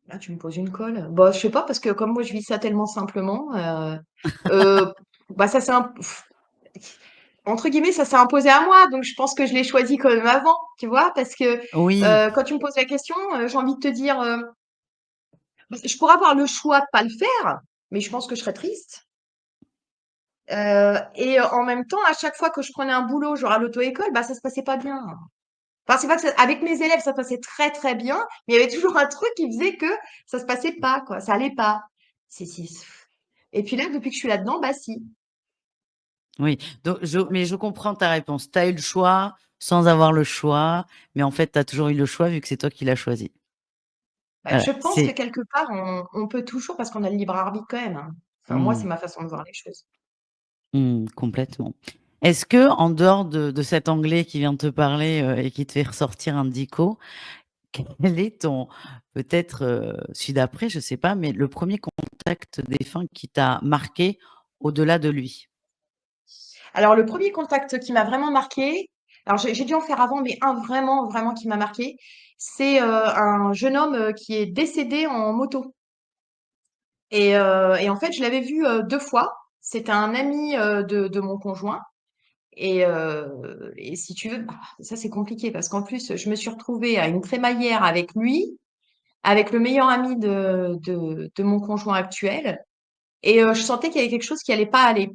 Là, tu me poses une colle. Bah, je sais pas parce que comme moi je vis ça tellement simplement, heu, bah, ça s'est entre guillemets, «ça s'est imposé à moi», donc je pense que je l'ai choisi quand même avant, tu vois? Parce que, Oui, quand tu me poses la question, j'ai envie de te dire, je pourrais avoir le choix de pas le faire, mais je pense que je serais triste, et en même temps, à chaque fois que je prenais un boulot, genre à l'auto-école, bah, ça se passait pas bien. Enfin, c'est pas que ça avec mes élèves, ça se passait très, très bien, mais il y avait toujours un truc qui faisait que ça se passait pas, quoi, ça allait pas. Si. Et puis là, depuis que je suis là-dedans, bah si. oui. Donc je comprends ta réponse. Tu as eu le choix sans avoir le choix, mais en fait, tu as toujours eu le choix vu que c'est toi qui l'as choisi. Bah, Voilà, je pense que c'est quelque part, on peut toujours parce qu'on a le libre arbitre quand même, hein. Enfin, moi, c'est mmh, ma façon de voir les choses. complètement. Est-ce que en dehors de cet Anglais qui vient de te parler, et qui te fait ressortir un dico, quel est ton peut-être, celui d'après, je sais pas, mais le premier contact défunt qui t'a marqué au-delà de lui? Alors, le premier contact qui m'a vraiment marqué, alors j'ai dû en faire avant, mais un vraiment, vraiment qui m'a marqué, c'est un jeune homme qui est décédé en moto. Et en fait, je l'avais vu 2 fois. C'était un ami de mon conjoint. Et si tu veux, bah, ça c'est compliqué parce qu'en plus, je me suis retrouvée à une crémaillère avec lui, avec le meilleur ami de mon conjoint actuel. Et je sentais qu'il y avait quelque chose qui allait pas aller.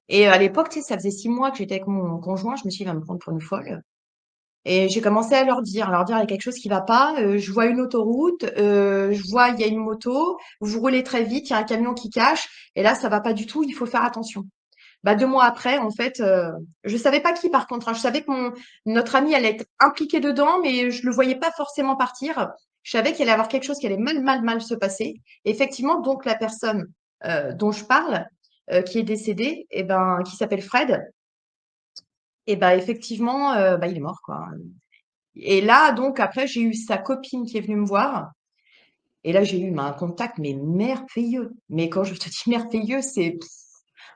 Et à l'époque, tu sais, ça faisait 6 mois que j'étais avec mon conjoint. Je me suis dit, il va me prendre pour une folle. Et j'ai commencé à leur dire, il y a quelque chose qui va pas. Je vois une autoroute, je vois il y a une moto, vous roulez très vite, il y a un camion qui cache. Et là, ça va pas du tout. Il faut faire attention. Bah, 2 mois après, en fait, je savais pas qui par contre, hein. Je savais que notre ami allait être impliqué dedans, mais je le voyais pas forcément partir. Je savais qu'il allait y avoir quelque chose qui allait mal, mal, mal se passer. Et effectivement, donc la personne dont je parle, qui est décédée, et ben, qui s'appelle Fred, et ben effectivement, bah, il est mort, quoi. Et là, donc après, j'ai eu sa copine qui est venue me voir. Et là, j'ai eu un contact, mais merveilleux. Mais quand je te dis merveilleux, c'est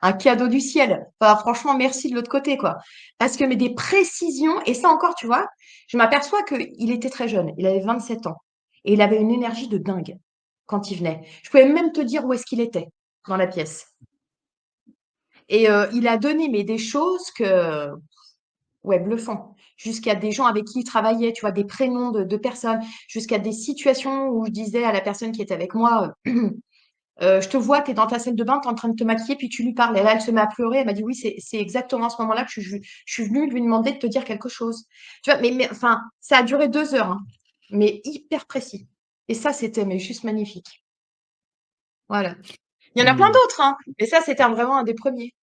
un cadeau du ciel. Enfin, franchement, merci de l'autre côté, quoi. Parce que, mais des précisions, et ça encore, tu vois, je m'aperçois qu'il était très jeune. Il avait 27 ans. Et il avait une énergie de dingue quand il venait. Je pouvais même te dire où est-ce qu'il était dans la pièce. Et il a donné, mais des choses que, ouais, bluffant. Jusqu'à des gens avec qui il travaillait, tu vois, des prénoms de personnes, jusqu'à des situations où je disais à la personne qui était avec moi, Je te vois, tu es dans ta salle de bain, tu es en train de te maquiller, puis tu lui parles. Et là, elle se met à pleurer. Elle m'a dit, oui, c'est exactement à ce moment-là que je suis venue lui demander de te dire quelque chose. Tu vois, enfin, ça a duré 2 heures, hein, mais hyper précis. Et ça, c'était mais juste magnifique. Voilà. Il y en a plein Mmh. d'autres, hein, mais ça, c'était vraiment un des premiers.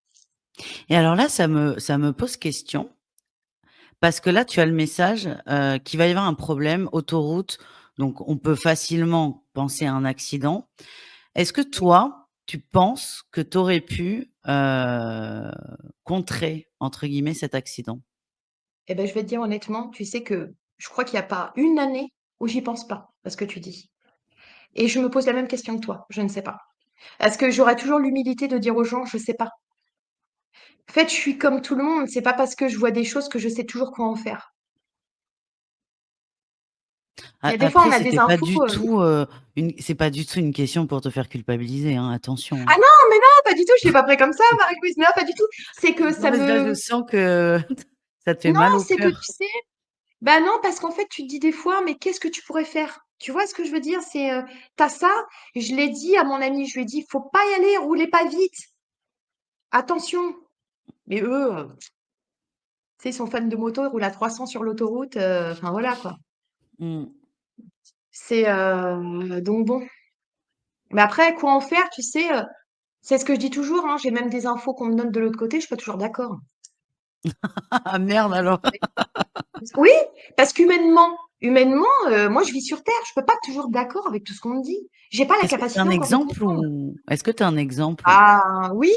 Et alors là, ça me pose question parce que là, tu as le message, qu'il va y avoir un problème, autoroute, donc on peut facilement penser à un accident. Est-ce que toi, tu penses que tu aurais pu, «contrer» entre guillemets cet accident? Eh ben, je vais te dire honnêtement, tu sais que je crois qu'il n'y a pas une année où j'y pense pas à ce que tu dis. Et je me pose la même question que toi, je ne sais pas. Est-ce que j'aurais toujours l'humilité de dire aux gens, je sais pas. En fait, je suis comme tout le monde, c'est pas parce que je vois des choses que je sais toujours quoi en faire. Il y A a des fois, après on a des c'était pas infos, du tout, c'est pas du tout une question pour te faire culpabiliser, hein, attention, ah hein. non, mais non, pas du tout, je l'ai pas pris comme ça, Marie-Louise, non, pas du tout. C'est que Non, ça mais là, je me sens que ça te fait non, mal au c'est que tu cœur. sais bah non, parce qu'en fait, tu te dis des fois: «Mais qu'est-ce que tu pourrais faire?» Tu vois ce que je veux dire? C'est, tu ça, je l'ai dit à mon ami, je lui ai dit: «Faut pas y aller, roulez pas vite, attention». Mais eux, tu sais, ils sont fans de moto, ils roulent à 300 sur l'autoroute, enfin voilà quoi. Mmh. C'est, donc bon. Mais après, quoi en faire, tu sais, c'est ce que je dis toujours, hein, j'ai même des infos qu'on me donne de l'autre côté, je suis pas toujours d'accord. Ah merde alors. Oui, parce humainement, moi je vis sur terre, je peux pas être toujours d'accord avec tout ce qu'on me dit. J'ai pas la Est-ce que tu as capacité un encore de exemple comprendre. ou est-ce que tu as un exemple? Ah oui,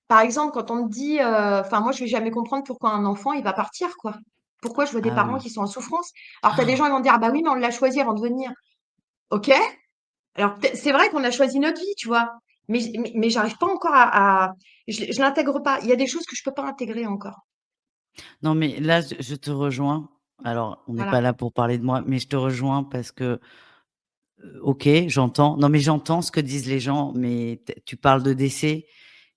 par exemple, quand on me dit, enfin moi je vais jamais comprendre pourquoi un enfant il va partir quoi. Pourquoi je vois des Ah parents oui. qui sont en souffrance? Alors tu as des gens ils vont dire: «Ah bah oui, mais on l'a choisi avant de venir». OK, alors peut c'est vrai qu'on a choisi notre vie, tu vois? Mais j'arrive pas encore je l'intègre pas. Il y a des choses que je peux pas intégrer encore. Non, mais là, je te rejoins. Alors, on n'est pas Voilà. là pour parler de moi, mais je te rejoins parce que, OK, j'entends. Non, mais j'entends ce que disent les gens, mais tu parles de décès.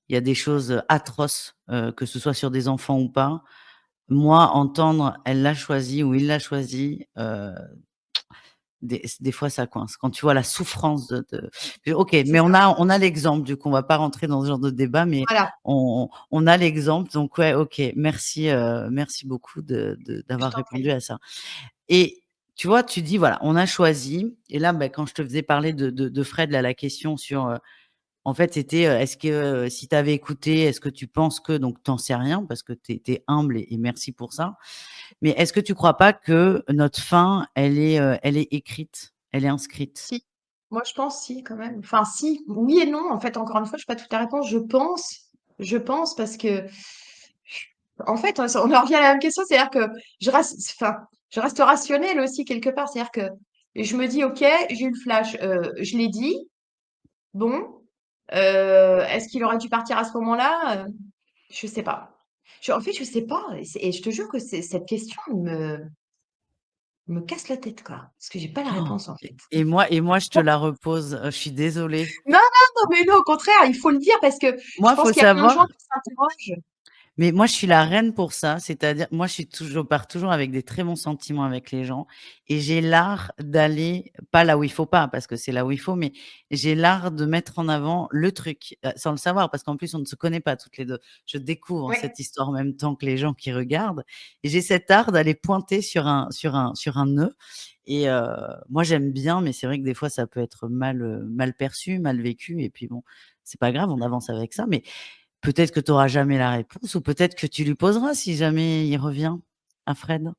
Il y a des choses atroces, que ce soit sur des enfants ou pas. Moi, entendre: «Elle l'a choisi» ou «Il l'a choisi», des fois ça coince. Quand tu vois la souffrance OK, C'est mais ça. on a l'exemple, du coup, on va pas rentrer dans ce genre de débat, mais Voilà, on a l'exemple, donc ouais, OK. Merci, merci beaucoup je d'avoir t'en prie. répondu à ça. Et tu vois, tu dis, voilà, on a choisi et là, bah, quand je te faisais parler de Fred, là, la question sur, en fait, c'était, est-ce que, si tu avais écouté, est-ce que tu penses que donc tu en sais rien parce que tu es humble et merci pour ça. Mais est-ce que tu crois pas que notre fin, elle est écrite, elle est inscrite? Si. Moi, je pense si, quand même. Enfin, si, oui et non. En fait, encore une fois, je n'ai pas toute la réponse. Je pense parce que, en fait, on en revient à la même question. C'est-à-dire que enfin, je reste rationnelle aussi quelque part. C'est-à-dire que je me dis, OK, j'ai eu le flash, je l'ai dit. Bon, est-ce qu'il aurait dû partir à ce moment-là? Je sais pas. En fait, je sais pas. Et je te jure que cette question me casse la tête, quoi. Parce que j'ai pas la Oh, réponse, en fait. et moi je te la repose, je suis désolée. Non, non, non, mais non, au contraire, il faut le dire parce que je Moi, pense faut qu'il y a plein de gens savoir. qui s'interrogent. Mais moi, je suis la reine pour ça, c'est-à-dire moi, je pars toujours avec des très bons sentiments avec les gens et j'ai l'art d'aller pas là où il faut pas, parce que c'est là où il faut, mais j'ai l'art de mettre en avant le truc, sans le savoir, parce qu'en plus, on ne se connaît pas toutes les 2. Je découvre Ouais, cette histoire en même temps que les gens qui regardent et j'ai cet art d'aller pointer sur un nœud et moi, j'aime bien, mais c'est vrai que des fois, ça peut être mal perçu, mal vécu et puis bon, c'est pas grave, on avance avec ça, mais peut-être que tu auras jamais la réponse ou peut-être que tu lui poseras si jamais il revient à Fred.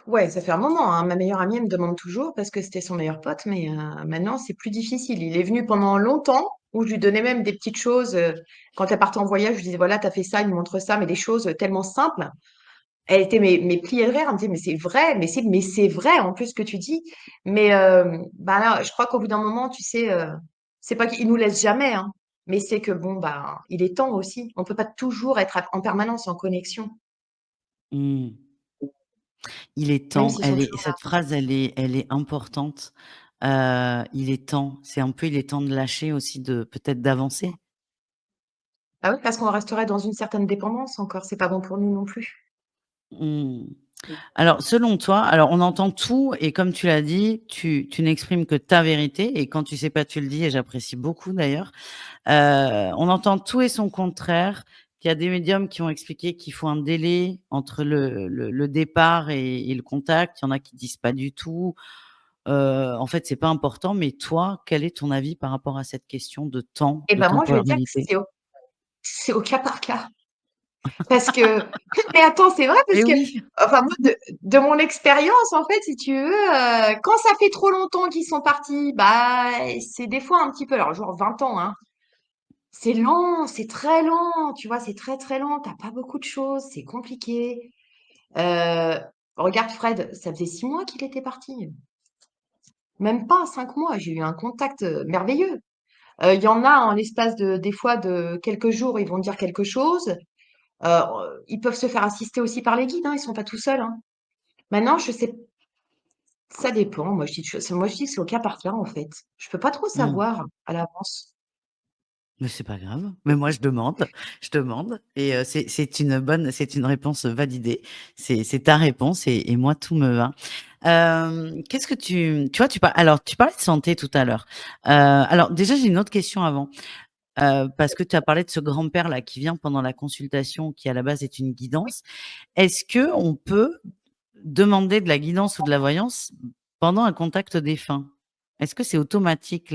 ouais, ça fait un moment, hein. Ma meilleure amie, elle me demande toujours parce que c'était son meilleur pote, mais maintenant, c'est plus difficile. Il est venu pendant longtemps où je lui donnais même des petites choses. Quand elle partait en voyage, je lui disais, voilà, t'as fait ça, il me montre ça, mais des choses tellement simples. Elle était mais pliée de rire. Elle me disait, mais c'est vrai, mais c'est vrai en plus ce que tu dis. Mais bah là, je crois qu'au bout d'un moment, tu sais, c'est pas qu'il nous laisse jamais, hein, mais c'est que bon, bah, il est temps aussi. On peut pas toujours être en permanence en connexion, Mmh. Il est même temps, s'ils sont toujours là. cette phrase, elle est importante. Il est temps, c'est un peu il est temps de lâcher aussi, de peut-être d'avancer. Ah oui, parce qu'on resterait dans une certaine dépendance encore. C'est pas bon pour nous non plus. Mmh. Alors, selon toi, alors on entend tout et comme tu l'as dit, tu n'exprimes que ta vérité et quand tu sais pas, tu le dis et j'apprécie beaucoup d'ailleurs. On entend tout et son contraire, qu'il y a des médiums qui ont expliqué qu'il faut un délai entre le départ et le contact. Il y en a qui disent pas du tout. En fait, c'est pas important, mais toi, quel est ton avis par rapport à cette question de temps, Et de ben moi, je vais dire que temporalité? c'est au cas par cas. Parce que mais attends, c'est vrai parce Eh que oui! enfin moi de mon expérience, en fait, si tu veux, quand ça fait trop longtemps qu'ils sont partis, bah, c'est des fois un petit peu alors genre 20 ans, hein, c'est lent, c'est très lent, tu vois? C'est très, très lent. Tu pas beaucoup de choses, c'est compliqué. Heu, regarde Fred, ça faisait 6 mois qu'il était parti. Même pas 5 mois, j'ai eu un contact, merveilleux. Il y en a en l'espace de des fois de quelques jours, ils vont dire quelque chose. Ils peuvent se faire assister aussi par les guides, hein, ils sont pas tout seuls, hein. Maintenant, je sais ça dépend. Moi je dis que c'est au cas par cas, en fait. Je peux pas trop Mmh. savoir à l'avance. Mais c'est pas grave. Mais moi, je demande et c'est une réponse validée. C'est ta réponse et moi, tout me va. Qu'est-ce que tu vois, tu parlais de santé tout à l'heure. Alors déjà, j'ai une autre question avant, parce que tu as parlé de ce grand-père-là qui vient pendant la consultation, qui à la base est une Oui, guidance. Est-ce qu'on peut demander de la guidance ou de la voyance pendant un contact défunt? Est-ce que c'est automatique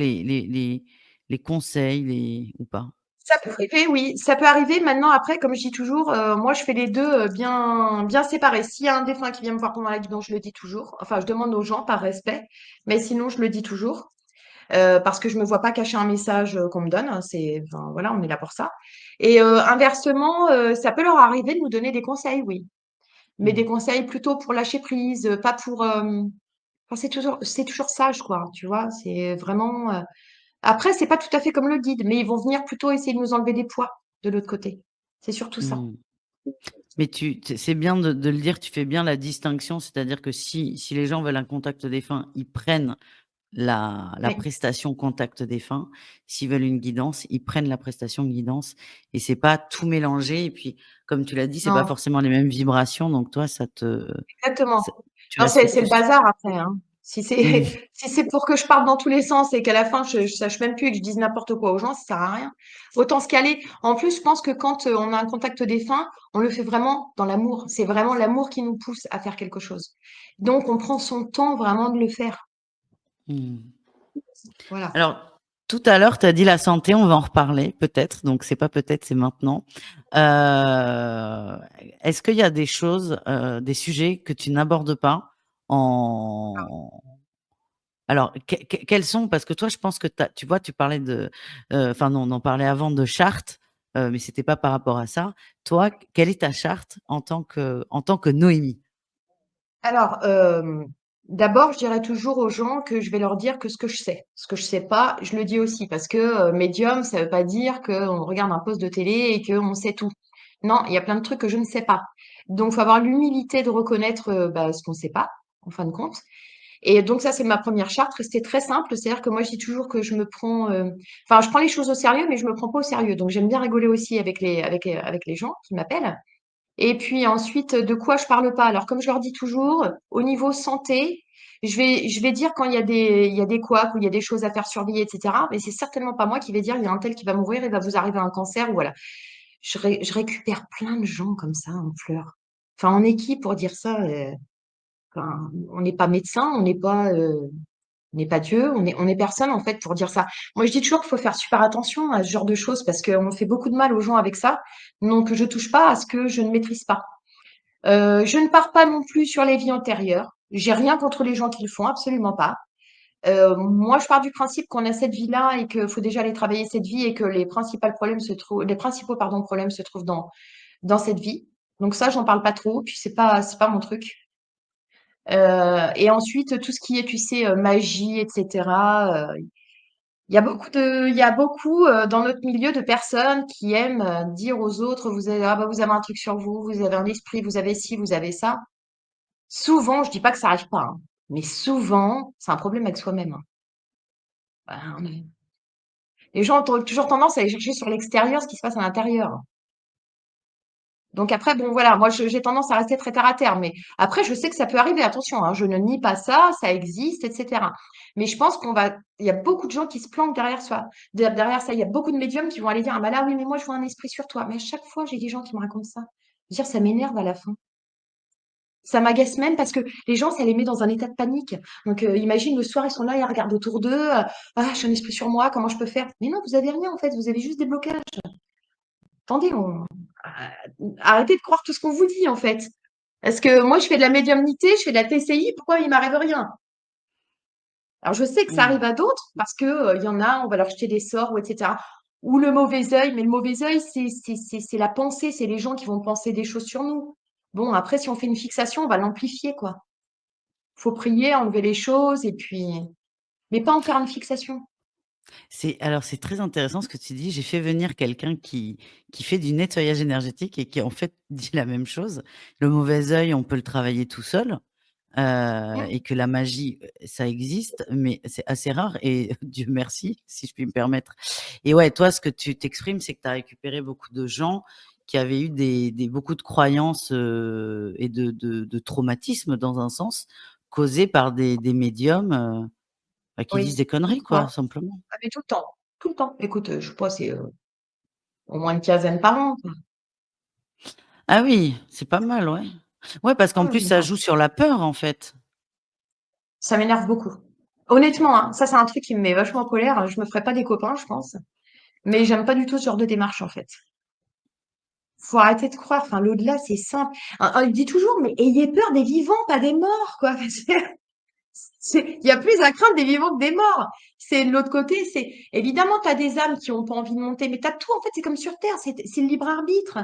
les conseils, ou pas? ça peut arriver, oui, ça peut arriver. Maintenant, après, comme je dis toujours, moi je fais les 2 bien séparés. S'il y a un défunt qui vient me voir pendant la guidance, je le dis toujours. Enfin, je demande aux gens par respect, mais sinon je le dis toujours, parce que je me vois pas cacher un message, qu'on me donne, hein. C'est enfin voilà, on est là pour ça et inversement, ça peut leur arriver de nous donner des conseils, oui. Mais des Mmh. conseils plutôt pour lâcher prise, pas pour, enfin, c'est toujours sage, quoi, tu vois? C'est vraiment, après, c'est pas tout à fait comme le guide, mais ils vont venir plutôt essayer de nous enlever des poids de l'autre côté. C'est surtout ça. Mmh. Mais c'est bien de le dire, tu fais bien la distinction, c'est-à-dire que si les gens veulent un contact défunt, ils prennent la Oui. prestation contact défunt. S'ils veulent une guidance, ils prennent la prestation guidance et c'est pas tout mélangé et puis, comme tu l'as dit, c'est pas Non, forcément les mêmes vibrations donc toi exactement. ça tu Non, associes c'est le plus. bazar après, hein. Si c'est Mmh. si c'est pour que je parte dans tous les sens et qu'à la fin je sache même plus et que je dise n'importe quoi aux gens, ça sert à rien. Autant se caler. En plus, je pense que quand, on a un contact défunt, on le fait vraiment dans l'amour. C'est vraiment l'amour qui nous pousse à faire quelque chose. Donc on prend son temps vraiment de le faire. Mmh. Voilà. Alors, tout à l'heure, tu as dit la santé, on va en reparler peut-être, donc c'est pas peut-être, c'est maintenant. Est-ce qu'il y a des choses, des sujets que tu n'abordes pas en alors quels sont? Parce que toi, je pense que tu vois, tu parlais de, enfin non, on en parlait avant de charte, mais c'était pas par rapport à ça. Toi, quelle est ta charte en tant que Noémie? Alors, d'abord, je dirais toujours aux gens que je vais leur dire que ce que je sais. Ce que je sais pas, je le dis aussi parce que, médium, ça veut pas dire qu'on regarde un poste de télé et qu'on sait tout. Non, il y a plein de trucs que je ne sais pas. Donc, faut avoir l'humilité de reconnaître, bah, ce qu'on sait pas, en fin de compte. Et donc ça, c'est ma première charte, rester très simple. C'est-à-dire que moi, je dis toujours que je me prends, enfin, je prends les choses au sérieux, mais je me prends pas au sérieux. Donc j'aime bien rigoler aussi avec les gens qui m'appellent. Et puis ensuite, de quoi je parle pas? Alors comme je leur dis toujours, au niveau santé, je vais dire quand il y a des couacs ou il y a des choses à faire surveiller, et cetera, mais c'est certainement pas moi qui vais dire: «Il y a un tel qui va mourir, il va vous arriver un cancer» ou voilà. Je récupère plein de gens comme ça en fleurs. Enfin, on est qui pour dire ça? Enfin, on n'est pas médecin, on n'est pas Dieu, on est personne en fait pour dire ça. Moi, je dis toujours qu'il faut faire super attention à ce genre de choses parce qu'on fait beaucoup de mal aux gens avec ça. Donc je touche pas à ce que je ne maîtrise pas. Je ne pars pas non plus sur les vies antérieures. J'ai rien contre les gens qui le font, absolument pas. Moi, je pars du principe qu'on a cette vie-là et qu'il faut déjà aller travailler cette vie et que les principaux pardon, problèmes se trouvent dans cette vie. Donc ça, j'en parle pas trop. Puis c'est pas mon truc. Et ensuite, tout ce qui est, tu sais, magie, etc. Il y a beaucoup dans notre milieu de personnes qui aiment dire aux autres, ah bah, vous avez un truc sur vous, vous avez un esprit, vous avez ci, vous avez ça. Souvent, je dis pas que ça arrive pas, hein, mais souvent, c'est un problème avec soi-même, hein. Ben, les gens ont toujours tendance à aller chercher sur l'extérieur ce qui se passe à l'intérieur. Donc après, bon, voilà, moi, j'ai tendance à rester très terre à terre. Mais après, je sais que ça peut arriver. Attention, hein, je ne nie pas ça, ça existe, etc. Mais je pense il y a beaucoup de gens qui se planquent derrière ça. Derrière ça, il y a beaucoup de médiums qui vont aller dire, ah bah là, oui, mais moi, je vois un esprit sur toi. Mais à chaque fois, j'ai des gens qui me racontent ça. Je veux dire, ça m'énerve à la fin. Ça m'agace même parce que les gens, ça les met dans un état de panique. Donc, imagine, le soir, ils sont là, ils regardent autour d'eux. Ah, j'ai un esprit sur moi, comment je peux faire? Mais non, vous avez rien, en fait. Vous avez juste des blocages. Attendez, arrêtez de croire tout ce qu'on vous dit, en fait. Parce que moi, je fais de la médiumnité, je fais de la TCI, pourquoi il m'arrive rien? Alors, je sais que ça Mmh. arrive à d'autres parce que, il y en a, on va leur jeter des sorts ou etc. Ou le mauvais œil, mais le mauvais œil, c'est la pensée, c'est les gens qui vont penser des choses sur nous. Bon, après, si on fait une fixation, on va l'amplifier, quoi. Faut prier, enlever les choses et puis mais pas en faire une fixation. C'est très intéressant ce que tu dis. J'ai fait venir quelqu'un qui fait du nettoyage énergétique et qui, en fait, dit la même chose. Le mauvais œil, on peut le travailler tout seul, Mmh, et que la magie, ça existe, mais c'est assez rare et Dieu merci, si je puis me permettre. Et ouais, toi, ce que tu t'exprimes, c'est que tu as récupéré beaucoup de gens qui avaient eu des beaucoup de croyances, et de traumatismes, dans un sens, causés par des médiums, bah, qui disent oui. des conneries, quoi, Moi, simplement. ah mais tout le temps, tout le temps. Écoute, je sais pas, c'est, au moins une quinzaine par an, quoi. Ah oui, c'est pas mal, ouais. Ouais, parce qu'en Ah plus, oui, ça non. joue sur la peur, en fait. Ça m'énerve beaucoup. Honnêtement, hein, ça c'est un truc qui me met vachement en colère. Je me ferais pas des copains, je pense. Mais j'aime pas du tout ce genre de démarche en fait. Faut arrêter de croire. Enfin, l'au-delà, c'est simple. Il dit toujours, mais ayez peur des vivants, pas des morts, quoi. Il y a plus à craindre des vivants que des morts. C'est de l'autre côté, c'est évidemment, tu as des âmes qui ont pas envie de monter, mais tu as tout, en fait, c'est comme sur Terre, c'est le libre arbitre.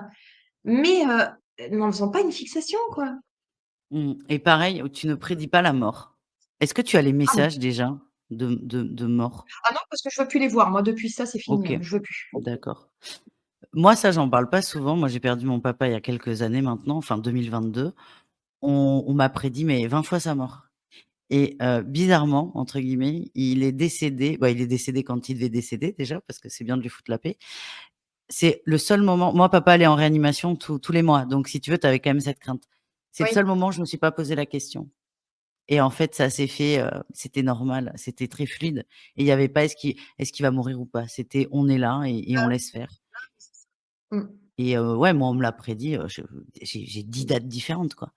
Mais n'en faisons pas une fixation, quoi. Mmh, et pareil, tu ne prédis pas la mort. Est-ce que tu as les Ah non. messages déjà de mort? Ah non, parce que je veux plus les voir. Moi, depuis ça, c'est fini, OK, hein. Je veux plus. d'accord. Moi, ça, j'en parle pas souvent. Moi, j'ai perdu mon papa il y a quelques années maintenant, enfin 2022. On m'a prédit, mais 20 fois sa mort et «bizarrement» entre guillemets, il est décédé, bah, il est décédé quand il devait décéder déjà, parce que c'est bien de lui foutre la paix. C'est le seul moment, moi, papa allait en réanimation tous les mois, donc si tu veux, tu avais quand même cette crainte. C'est le Oui. seul moment où je me suis pas posé la question et en fait, ça s'est fait, c'était normal, c'était très fluide et il y avait pas: «Est-ce qu'il va mourir ou pas?» C'était: «On est là et on laisse faire» Mm. et ouais, moi, on me l'a prédit, j'ai 10 dates différentes, quoi.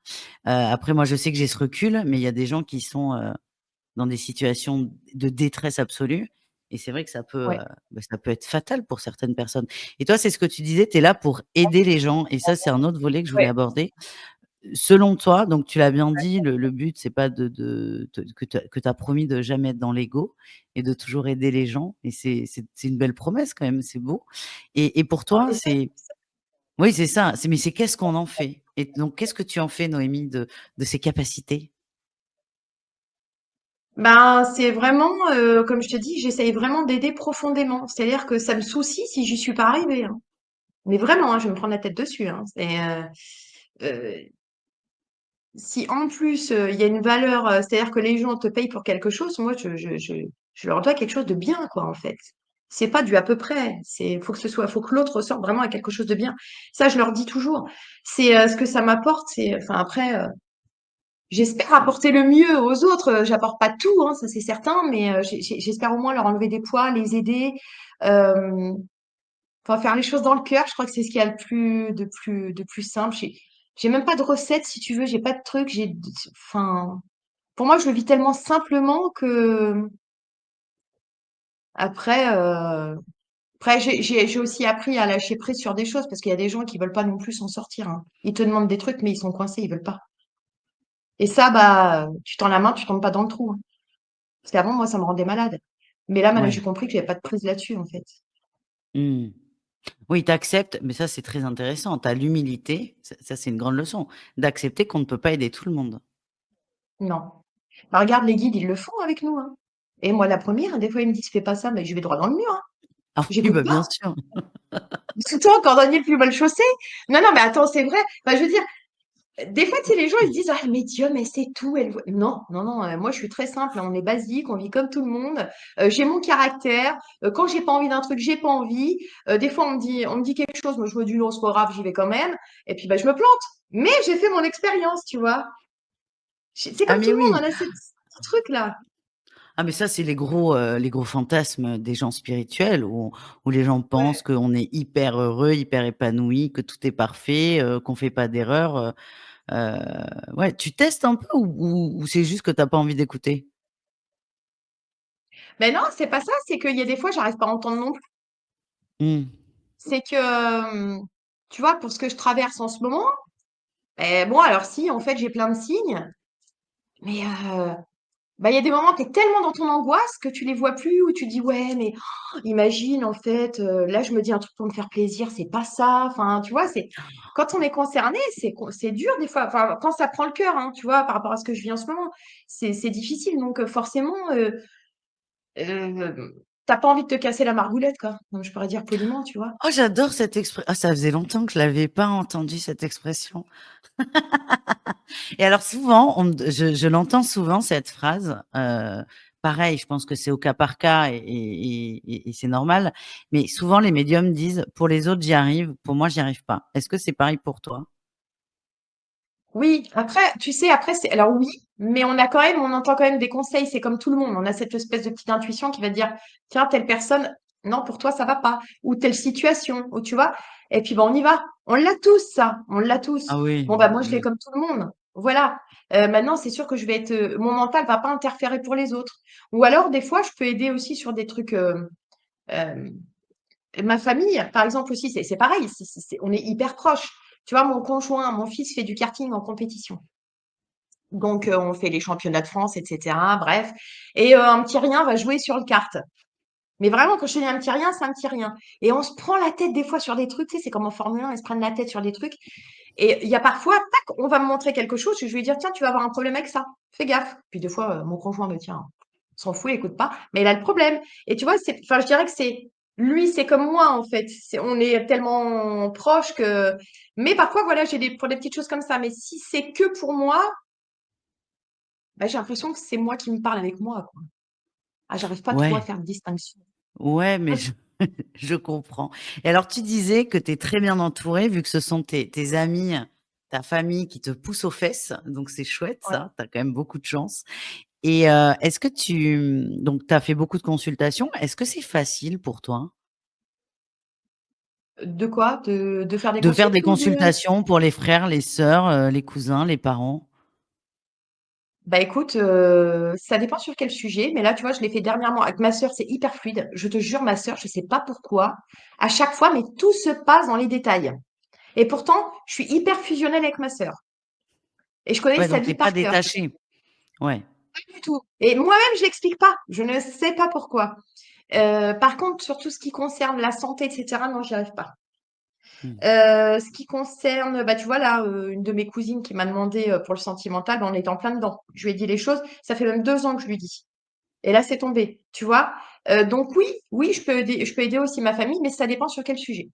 Après moi, je sais que j'ai ce recul, mais il y a des gens qui sont, dans des situations de détresse absolue et c'est vrai que Ouais. ça peut être fatal pour certaines personnes et toi, c'est ce que tu disais, tu es là pour aider les gens et ça, c'est un autre volet que je voulais Ouais. aborder. Selon toi, donc tu l'as bien dit, le but, c'est pas de te que tu as promis de jamais être dans l'ego et de toujours aider les gens et c'est une belle promesse quand même, c'est beau et pour On toi, essaie. c'est oui, c'est ça, mais c'est qu'est-ce qu'on en fait? Et donc qu'est-ce que tu en fais, Noémie, de ces capacités? Ben, c'est vraiment, comme je te dis, j'essaye vraiment d'aider profondément. C'est-à-dire que ça me soucie si j'y suis pas arrivée, hein. Mais vraiment, hein, je vais me prendre la tête dessus, hein. Euh, Si en plus il y a une valeur, c'est-à-dire que les gens te payent pour quelque chose, moi je leur dois quelque chose de bien, quoi, en fait. C'est pas du à peu près. Faut que l'autre ressorte vraiment à quelque chose de bien. Ça, je leur dis toujours. C'est ce que ça m'apporte. Enfin après, j'espère apporter le mieux aux autres. J'apporte pas tout, hein, ça c'est certain, mais j'espère au moins leur enlever des poids, les aider. euh, Enfin, faire les choses dans le cœur, je crois que c'est ce qu'il y a de plus simple. J'ai même pas de recette, si tu veux, j'ai pas de truc, enfin, pour moi, je le vis tellement simplement que après, après, j'ai aussi appris à lâcher prise sur des choses parce qu'il y a des gens qui veulent pas non plus s'en sortir, hein. Ils te demandent des trucs, mais ils sont coincés, ils veulent pas. Et ça, bah, tu tends la main, tu tombes pas dans le trou, hein. Parce qu'avant, moi, ça me rendait malade. Mais là, maintenant, j'ai Ouais. compris que j'avais pas de prise là-dessus, en fait. Mmh. Oui, tu acceptes, mais ça, c'est très intéressant. Tu as l'humilité, ça, c'est une grande leçon, d'accepter qu'on ne peut pas aider tout le monde. Non. Bah, regarde, les guides, ils le font avec nous, hein. Et moi, la première, des fois, ils me disent, fais pas ça, mais je vais droit dans le mur, hein. Ah oui, J'écoute bah, bien pas. sûr. Surtout quand Daniel plus mal chaussé. Non, non, mais attends, c'est vrai. Bah, je veux dire, Des fois, tu sais, les gens, ils se disent: «Ah, le médium, elle sait tout, elle voit». Non, non, non, moi, je suis très simple, hein, on est basique, on vit comme tout le monde. J'ai mon caractère. Quand j'ai pas envie d'un truc, j'ai pas envie. Des fois, on me dit quelque chose, moi, je me dis: «Non, c'est pas grave, j'y vais quand même». Et puis, bah, je me plante. Mais j'ai fait mon expérience, tu vois? C'est Ah comme tout mais le monde, oui. on a ce truc-là. Ah mais ça, c'est les gros fantasmes des gens spirituels où les gens pensent Ouais. qu'on est hyper heureux, hyper épanoui, que tout est parfait, qu'on fait pas d'erreurs, ouais, tu testes un peu ou c'est juste que tu as pas envie d'écouter? Mais non, c'est pas ça, c'est qu'il y a des fois, j'arrive pas à entendre non plus. Mmh. C'est que, tu vois, pour ce que je traverse en ce moment, bon, alors si, en fait, j'ai plein de signes, mais bah, il y a des moments, tu es tellement dans ton angoisse que tu les vois plus, ou tu dis: «Ouais, mais imagine, en fait, là, je me dis un truc pour me faire plaisir, c'est pas ça». Enfin, tu vois, c'est quand on est concerné, c'est dur des fois, enfin, quand ça prend le cœur, hein, tu vois, par rapport à ce que je vis en ce moment, c'est difficile, donc forcément, tu pas envie de te casser la margoulette, quoi, comme je pourrais dire poliment, tu vois? Oh, j'adore cette expression. Ah, ça faisait longtemps que je l'avais pas entendu cette expression. Et alors souvent, je l'entends souvent cette phrase, pareil, je pense que c'est au cas par cas et c'est normal, mais souvent les médiums disent: «Pour les autres, j'y arrive, pour moi, j'y arrive pas». Est-ce que c'est pareil pour toi? Oui, après, tu sais, après, c'est alors oui, mais on entend quand même des conseils. C'est comme tout le monde. On a cette espèce de petite intuition qui va te dire, tiens, telle personne, non, pour toi, ça va pas. Ou telle situation, ou tu vois. Et puis, ben, on y va. On l'a tous, ça. On l'a tous. Ah oui, Bon, bah, moi, je l'ai mmh. comme tout le monde. Voilà. Maintenant, c'est sûr que mon mental va pas interférer pour les autres. Ou alors, des fois, je peux aider aussi sur des trucs, euh, ma famille, par exemple, aussi, c'est pareil. On est hyper proches. Tu vois, mon conjoint, mon fils fait du karting en compétition. Donc, on fait les championnats de France, et cetera, bref. Et un petit rien va jouer sur le kart. Mais vraiment, quand je te dis un petit rien, c'est un petit rien. Et on se prend la tête des fois sur des trucs, tu sais, c'est comme en Formule 1, ils se prennent la tête sur des trucs. Et il y a parfois, tac, on va me montrer quelque chose, je vais lui dire, tiens, tu vas avoir un problème avec ça. Fais gaffe. Puis des fois, mon conjoint me tient, s'en fout, il écoute pas. Mais il a le problème. Et tu vois, enfin, je dirais que lui, c'est comme moi, en fait. On est tellement proches que, mais parfois, voilà, pour des petites choses comme ça. Mais si c'est que pour moi, bah, j'ai l'impression que c'est moi qui me parle avec moi, quoi. Ah, j'arrive pas trop à Ouais, faire de distinction. ouais, mais je je comprends. Et alors tu disais que tu es très bien entourée vu que ce sont tes amis, ta famille qui te poussent aux fesses, donc c'est chouette Ouais. ça, tu as quand même beaucoup de chance. Et est-ce que donc tu as fait beaucoup de consultations, est-ce que c'est facile pour toi De quoi? De faire des de faire consultes des ou de consultations pour les frères, les sœurs, les cousins, les parents? bah, écoute, ça dépend sur quel sujet, mais là, tu vois, je l'ai fait dernièrement avec ma sœur, c'est hyper fluide. Je te jure, ma sœur, je sais pas pourquoi, à chaque fois, mais tout se passe dans les détails. Et pourtant, je suis hyper fusionnelle avec ma sœur et je connais Ouais, sa donc tu vie es pas par cœur. détachée? Ouais. Pas du tout. Et moi-même, je l'explique pas. Je ne sais pas pourquoi. Par contre, sur tout ce qui concerne la santé, et cetera, non, j'y arrive pas. Mmh. Ce qui concerne, bah, tu vois là, une de mes cousines qui m'a demandé, pour le sentimental, bah, on était en plein dedans. Je lui ai dit les choses, ça fait même 2 ans que je lui dis et là, c'est tombé, tu vois? Donc oui, oui, je peux aider aussi ma famille, mais ça dépend sur quel sujet.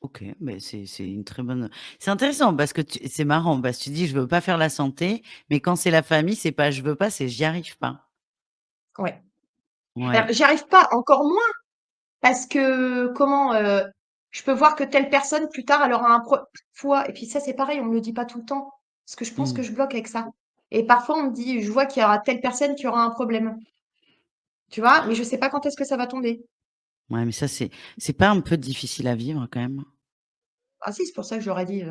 OK, mais c'est une très bonne c'est intéressant parce que tu c'est marrant parce que tu dis: «Je veux pas faire la santé», mais quand c'est la famille, c'est pas «je veux pas», c'est «j'y arrive pas». Ouais. Alors Ouais. j'y arrive pas, encore moins parce que comment, je peux voir que telle personne plus tard elle aura un poids et puis ça, c'est pareil, on me le dit pas tout le temps, parce que je pense Mmh. que je bloque avec ça et parfois on me dit: «Je vois qu'il y aura telle personne qui aura un problème», tu vois? Mais je sais pas quand est-ce que ça va tomber. Ouais, mais ça, c'est pas un peu difficile à vivre quand même? Ah si, c'est pour ça que je leur ai dit,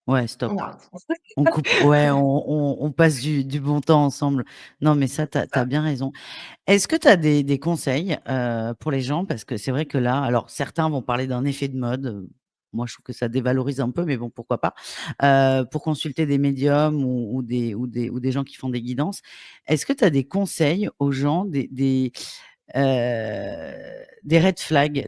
Ouais, on stop. arrête. On coupe ouais, on passe du bon temps ensemble. Non, mais ça, tu as bien raison. Est-ce que tu as des conseils, pour les gens? Parce que c'est vrai que là alors certains vont parler d'un effet de mode, moi je trouve que ça dévalorise un peu, mais bon, pourquoi pas? Pour consulter des médiums ou des gens qui font des guidances. Est-ce que tu as des conseils aux gens, des red flags,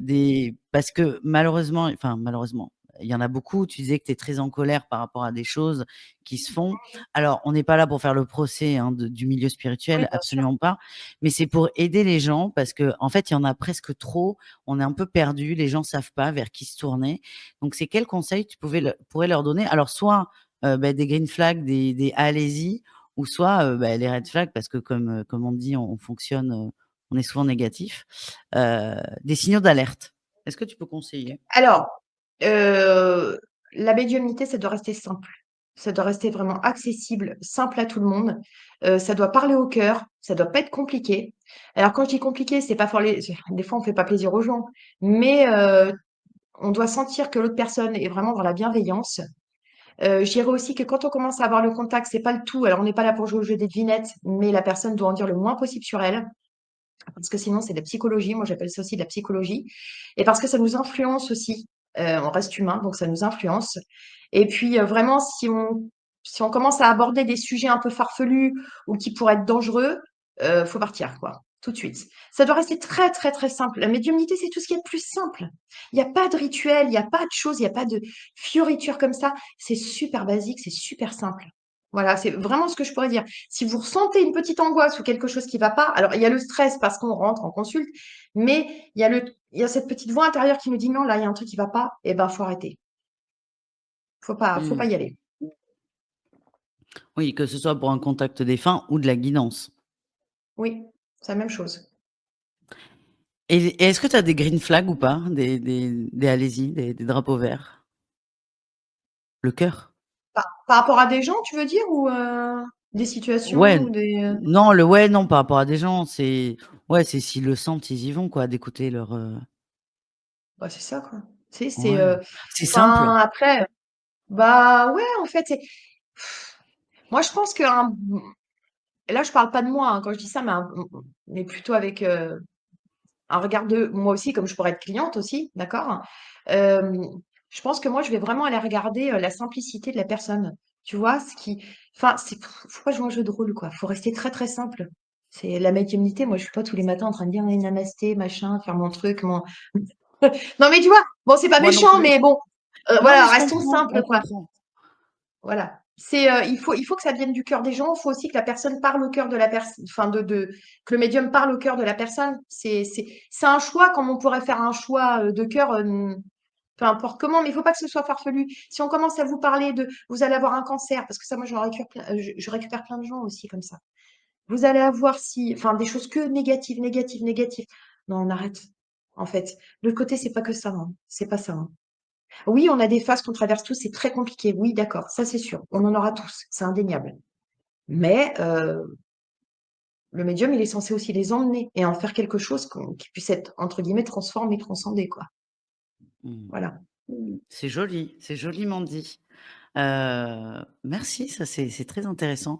parce que malheureusement enfin malheureusement, il y en a beaucoup. Tu disais que tu es très en colère par rapport à des choses qui se font. Alors, on n'est pas là pour faire le procès, hein, du milieu Oui, spirituel, bien sûr. absolument pas, mais c'est pour aider les gens parce que en fait, il y en a presque trop. On est un peu perdu, les gens savent pas vers qui se tourner. Donc c'est quel conseil tu pourrais leur donner? Alors soit des green flags, des allez-y ou soit, les red flags parce que comme on dit, on fonctionne, on est souvent négatif, des signaux d'alerte. Est-ce que tu peux conseiller? Alors, heu, la médiumnité, ça doit rester simple. Ça doit rester vraiment accessible, simple à tout le monde. Ça doit parler au cœur, ça doit pas être compliqué. Alors quand je dis compliqué, c'est pas for les des fois, on fait pas plaisir aux gens, mais on doit sentir que l'autre personne est vraiment dans la bienveillance. Je dirais aussi que quand on commence à avoir le contact, c'est pas le tout. Alors on n'est pas là pour jouer au jeu des devinettes, mais la personne doit en dire le moins possible sur elle. Parce que sinon, c'est de la psychologie. Moi, j'appelle ça aussi de la psychologie. Et parce que ça nous influence aussi. On reste humain, donc ça nous influence. Et puis, vraiment, si on commence à aborder des sujets un peu farfelus ou qui pourraient être dangereux, faut partir, quoi, tout de suite. Ça doit rester très, très, très simple. La médiumnité, c'est tout ce qui est de plus simple. Il n'y a pas de rituel, il n'y a pas de choses, il n'y a pas de fioritures comme ça. C'est super basique, c'est super simple. Voilà, c'est vraiment ce que je pourrais dire. Si vous ressentez une petite angoisse ou quelque chose qui va pas, alors il y a le stress parce qu'on rentre en consulte, mais il y a cette petite voix intérieure qui nous dit non, là, il y a un truc qui va pas, et ben, faut arrêter. Faut pas Mmh. y aller. Oui, que ce soit pour un contact défunt ou de la guidance. Oui, c'est la même chose. Et est-ce que tu as des green flags ou pas? Des allez-y, des drapeaux verts? Le cœur? Par rapport à des gens, tu veux dire, ou des situations Ouais, ou des. non, le ouais, non, par rapport à des gens, c'est ouais, c'est s'ils le sentent, ils y vont quoi, d'écouter leur, Bah, c'est ça, quoi. C'est, ouais. C'est simple. enfin, après, bah ouais, en fait, moi, je pense et là, je parle pas de moi hein, quand je dis ça, mais plutôt avec un regard de moi aussi, comme je pourrais être cliente aussi, d'accord? Hem, je pense que moi, je vais vraiment aller regarder, la simplicité de la personne. Tu vois? Enfin, faut pas jouer un jeu de rôle, quoi. Faut rester très, très simple. C'est la médiumnité, moi, je suis pas tous les matins en train de dire: «Eh, namasté, machin, faire mon truc, mon» non, mais tu vois? Bon, c'est pas Moi non méchant, plus. mais bon, Non, mais voilà, je restons comprends, simples, on quoi. comprend. Voilà. Il faut que ça vienne du cœur des gens. Il faut aussi que la personne parle au cœur de la personne, enfin que le médium parle au cœur de la personne. C'est un choix comme on pourrait faire un choix de cœur, peu importe comment, mais il faut pas que ce soit farfelu. Si on commence à vous parler de, vous allez avoir un cancer, parce que ça, moi, je récupère plein de gens aussi comme ça. Vous allez avoir enfin, des choses que négatives, négatives, négatives. Non, on arrête. En fait, de l'autre côté, c'est pas que ça, hein. C'est pas ça, hein. Oui, on a des phases qu'on traverse tous, c'est très compliqué. Oui, d'accord, ça c'est sûr. On en aura tous, c'est indéniable. Mais le médium, il est censé aussi les emmener et en faire quelque chose qui puisse être, entre guillemets, transformé, transcendé, quoi. Mmh. Voilà. C'est joli, c'est joliment dit. Merci, ça c'est très intéressant.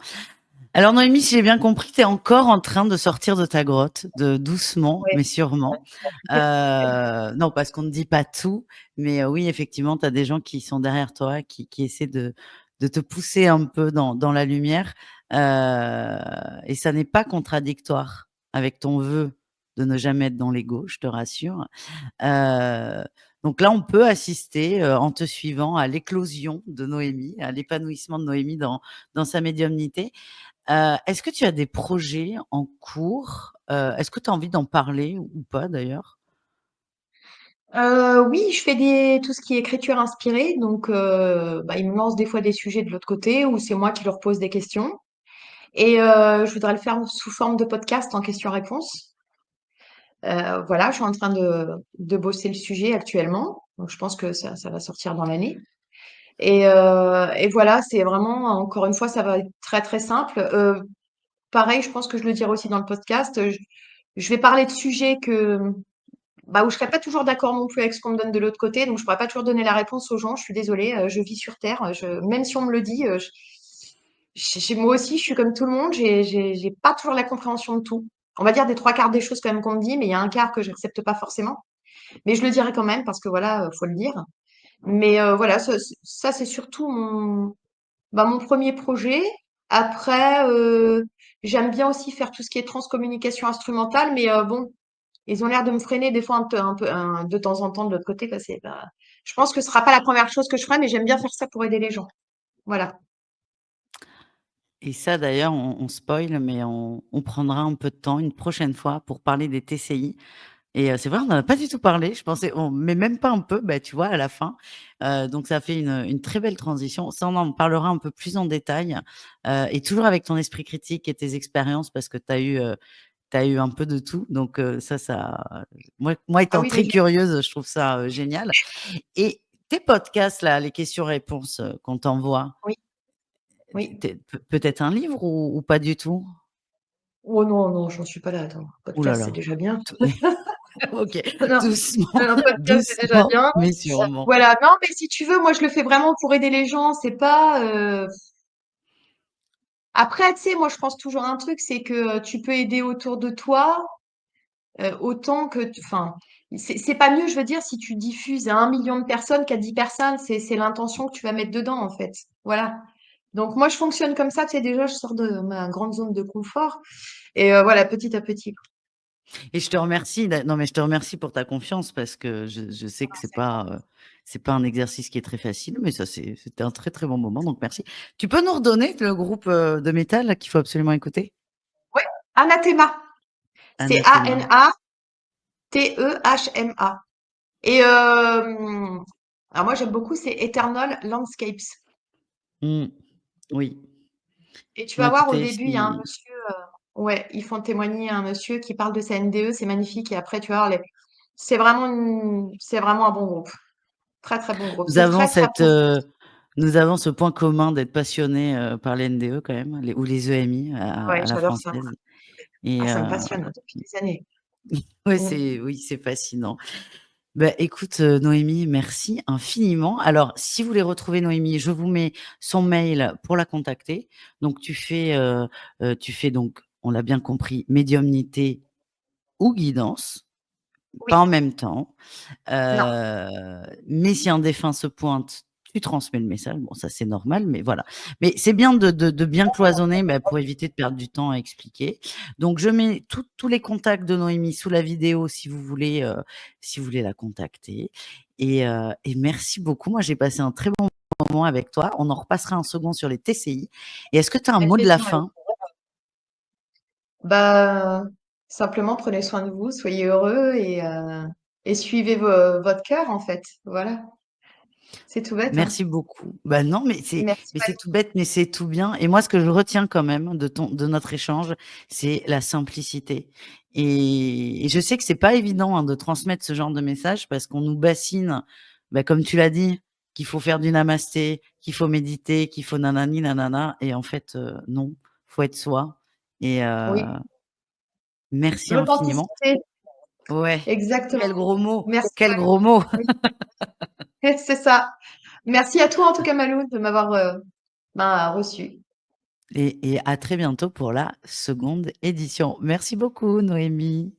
Alors Noémie, si j'ai bien compris, tu es encore en train de sortir de ta grotte, de doucement Ouais. mais sûrement. Non, parce qu'on ne dit pas tout, mais oui, effectivement, tu as des gens qui sont derrière toi, qui essaient de te pousser un peu dans la lumière, et ça n'est pas contradictoire avec ton vœu de ne jamais être dans l'ego, je te rassure. Heu, donc là, on peut assister, en te suivant à l'éclosion de Noémie, à l'épanouissement de Noémie dans sa médiumnité. Est-ce que tu as des projets en cours? Est-ce que tu as envie d'en parler ou pas d'ailleurs? Oui, je fais tout ce qui est écriture inspirée, donc bah, ils me lancent des fois des sujets de l'autre côté ou c'est moi qui leur pose des questions. Et je voudrais le faire sous forme de podcast en questions-réponses. Voilà, je suis en train de bosser le sujet actuellement, donc je pense que ça va sortir dans l'année. Et voilà, c'est vraiment, encore une fois, ça va être très très simple. Pareil, je pense que je le dirai aussi dans le podcast. Je vais parler de sujets où je serai pas toujours d'accord non plus avec ce qu'on me donne de l'autre côté, donc je pourrais pas toujours donner la réponse aux gens. Je suis désolée, je vis sur Terre. Même si on me le dit, moi aussi, je suis comme tout le monde. J'ai pas toujours la compréhension de tout. On va dire des trois quarts des choses quand même qu'on me dit, mais il y a un quart que je n'accepte pas forcément. Mais je le dirai quand même parce que voilà, faut le dire. Mais voilà, ça c'est surtout mon premier projet. Après, j'aime bien aussi faire tout ce qui est transcommunication instrumentale, mais bon, ils ont l'air de me freiner des fois de temps en temps de l'autre côté. Je pense que ce sera pas la première chose que je ferai, mais j'aime bien faire ça pour aider les gens. Voilà. Et ça d'ailleurs, on spoil, mais on prendra un peu de temps une prochaine fois pour parler des TCI. Et c'est vrai, on n'en a pas du tout parlé. Je pensais mais même pas un peu, bah, tu vois, à la fin. Donc ça fait une très belle transition. Ça, on en parlera un peu plus en détail, et toujours avec ton esprit critique et tes expériences parce que tu as eu un peu de tout. Donc ça moi Ah étant oui, très déjà. curieuse, je trouve ça, génial. Et tes podcasts là, les questions-réponses, qu'on t'envoie, Oui, oui. peut-être un livre ou pas du tout? Oh non, non, j'en suis pas là, attends. Ouh là Podcast, c'est là. déjà bien. Tout OK, Non, doucement, podcast, c'est déjà doucement, bien. mais sûrement. Voilà, non, mais si tu veux, moi, je le fais vraiment pour aider les gens. C'est pas. Après, tu sais, moi, je pense toujours un truc, c'est que tu peux aider autour de toi autant que. Enfin, c'est pas mieux, je veux dire, si tu diffuses à 1 million de personnes qu'à 10 personnes. C'est l'intention que tu vas mettre dedans, en fait. Voilà. Donc, moi, je fonctionne comme ça. Tu sais, déjà, je sors de ma grande zone de confort. Et voilà, petit à petit. Et je te remercie non, mais je te remercie pour ta confiance parce que je sais que c'est pas un exercice qui est très facile, mais ça c'était un très, très bon moment, donc merci. Tu peux nous redonner le groupe, de métal qu'il faut absolument écouter? Ouais, Anathema. C'est Anathema. Athema. Et alors moi j'aime beaucoup, c'est Eternal Landscapes. Mmh. Oui. Et tu Bon vas voir au écoutez, début, il y a un si monsieur, ouais, ils font témoigner un monsieur qui parle de sa NDE, c'est magnifique. Et après tu vas voir c'est vraiment un bon groupe, très très bon groupe. nous C'est avons très très cette, positif. nous avons ce point commun d'être passionnés, par les NDE quand même, ou les EMI Ouais, à la j'adore ça. française Ah, et ça me passionne depuis des années. ouais, Mm. oui, c'est fascinant. Bah, écoute, Noémie, merci infiniment. Alors, si vous voulez retrouver Noémie, je vous mets son mail pour la contacter. Donc tu fais donc, on l'a bien compris, médiumnité ou guidance, Oui, pas en même temps. non, Mais si un défunt se pointe, tu transmets le message. Bon, ça, c'est normal, mais voilà. Mais c'est bien de bien cloisonner, bah, pour éviter de perdre du temps à expliquer. Donc je mets tous les contacts de Noémie sous la vidéo si vous voulez la contacter et merci beaucoup. Moi, j'ai passé un très bon moment avec toi. On en repassera un second sur les TCI et est-ce que tu as un avec mot de la plaisir. fin? Bah, simplement prenez soin de vous, soyez heureux et suivez votre cœur en fait. Voilà, c'est tout bête, hein. Merci beaucoup. Bah, non, Merci mais c'est Marie. tout bête, mais c'est tout bien et moi, ce que je retiens quand même de notre échange, c'est la simplicité et je sais que c'est pas évident, hein, de transmettre ce genre de message parce qu'on nous bassine, bah, comme tu l'as dit, qu'il faut faire du namasté, qu'il faut méditer, qu'il faut nanani nanana et en fait, non, faut être soi et Oui, merci infiniment. l'authenticité, Ouais, exactement. quel gros mot, Merci quel Malou. gros mot. Oui, c'est ça. Merci à toi en tout cas Malou de m'avoir reçu. Et à très bientôt pour la seconde édition. Merci beaucoup, Noémie.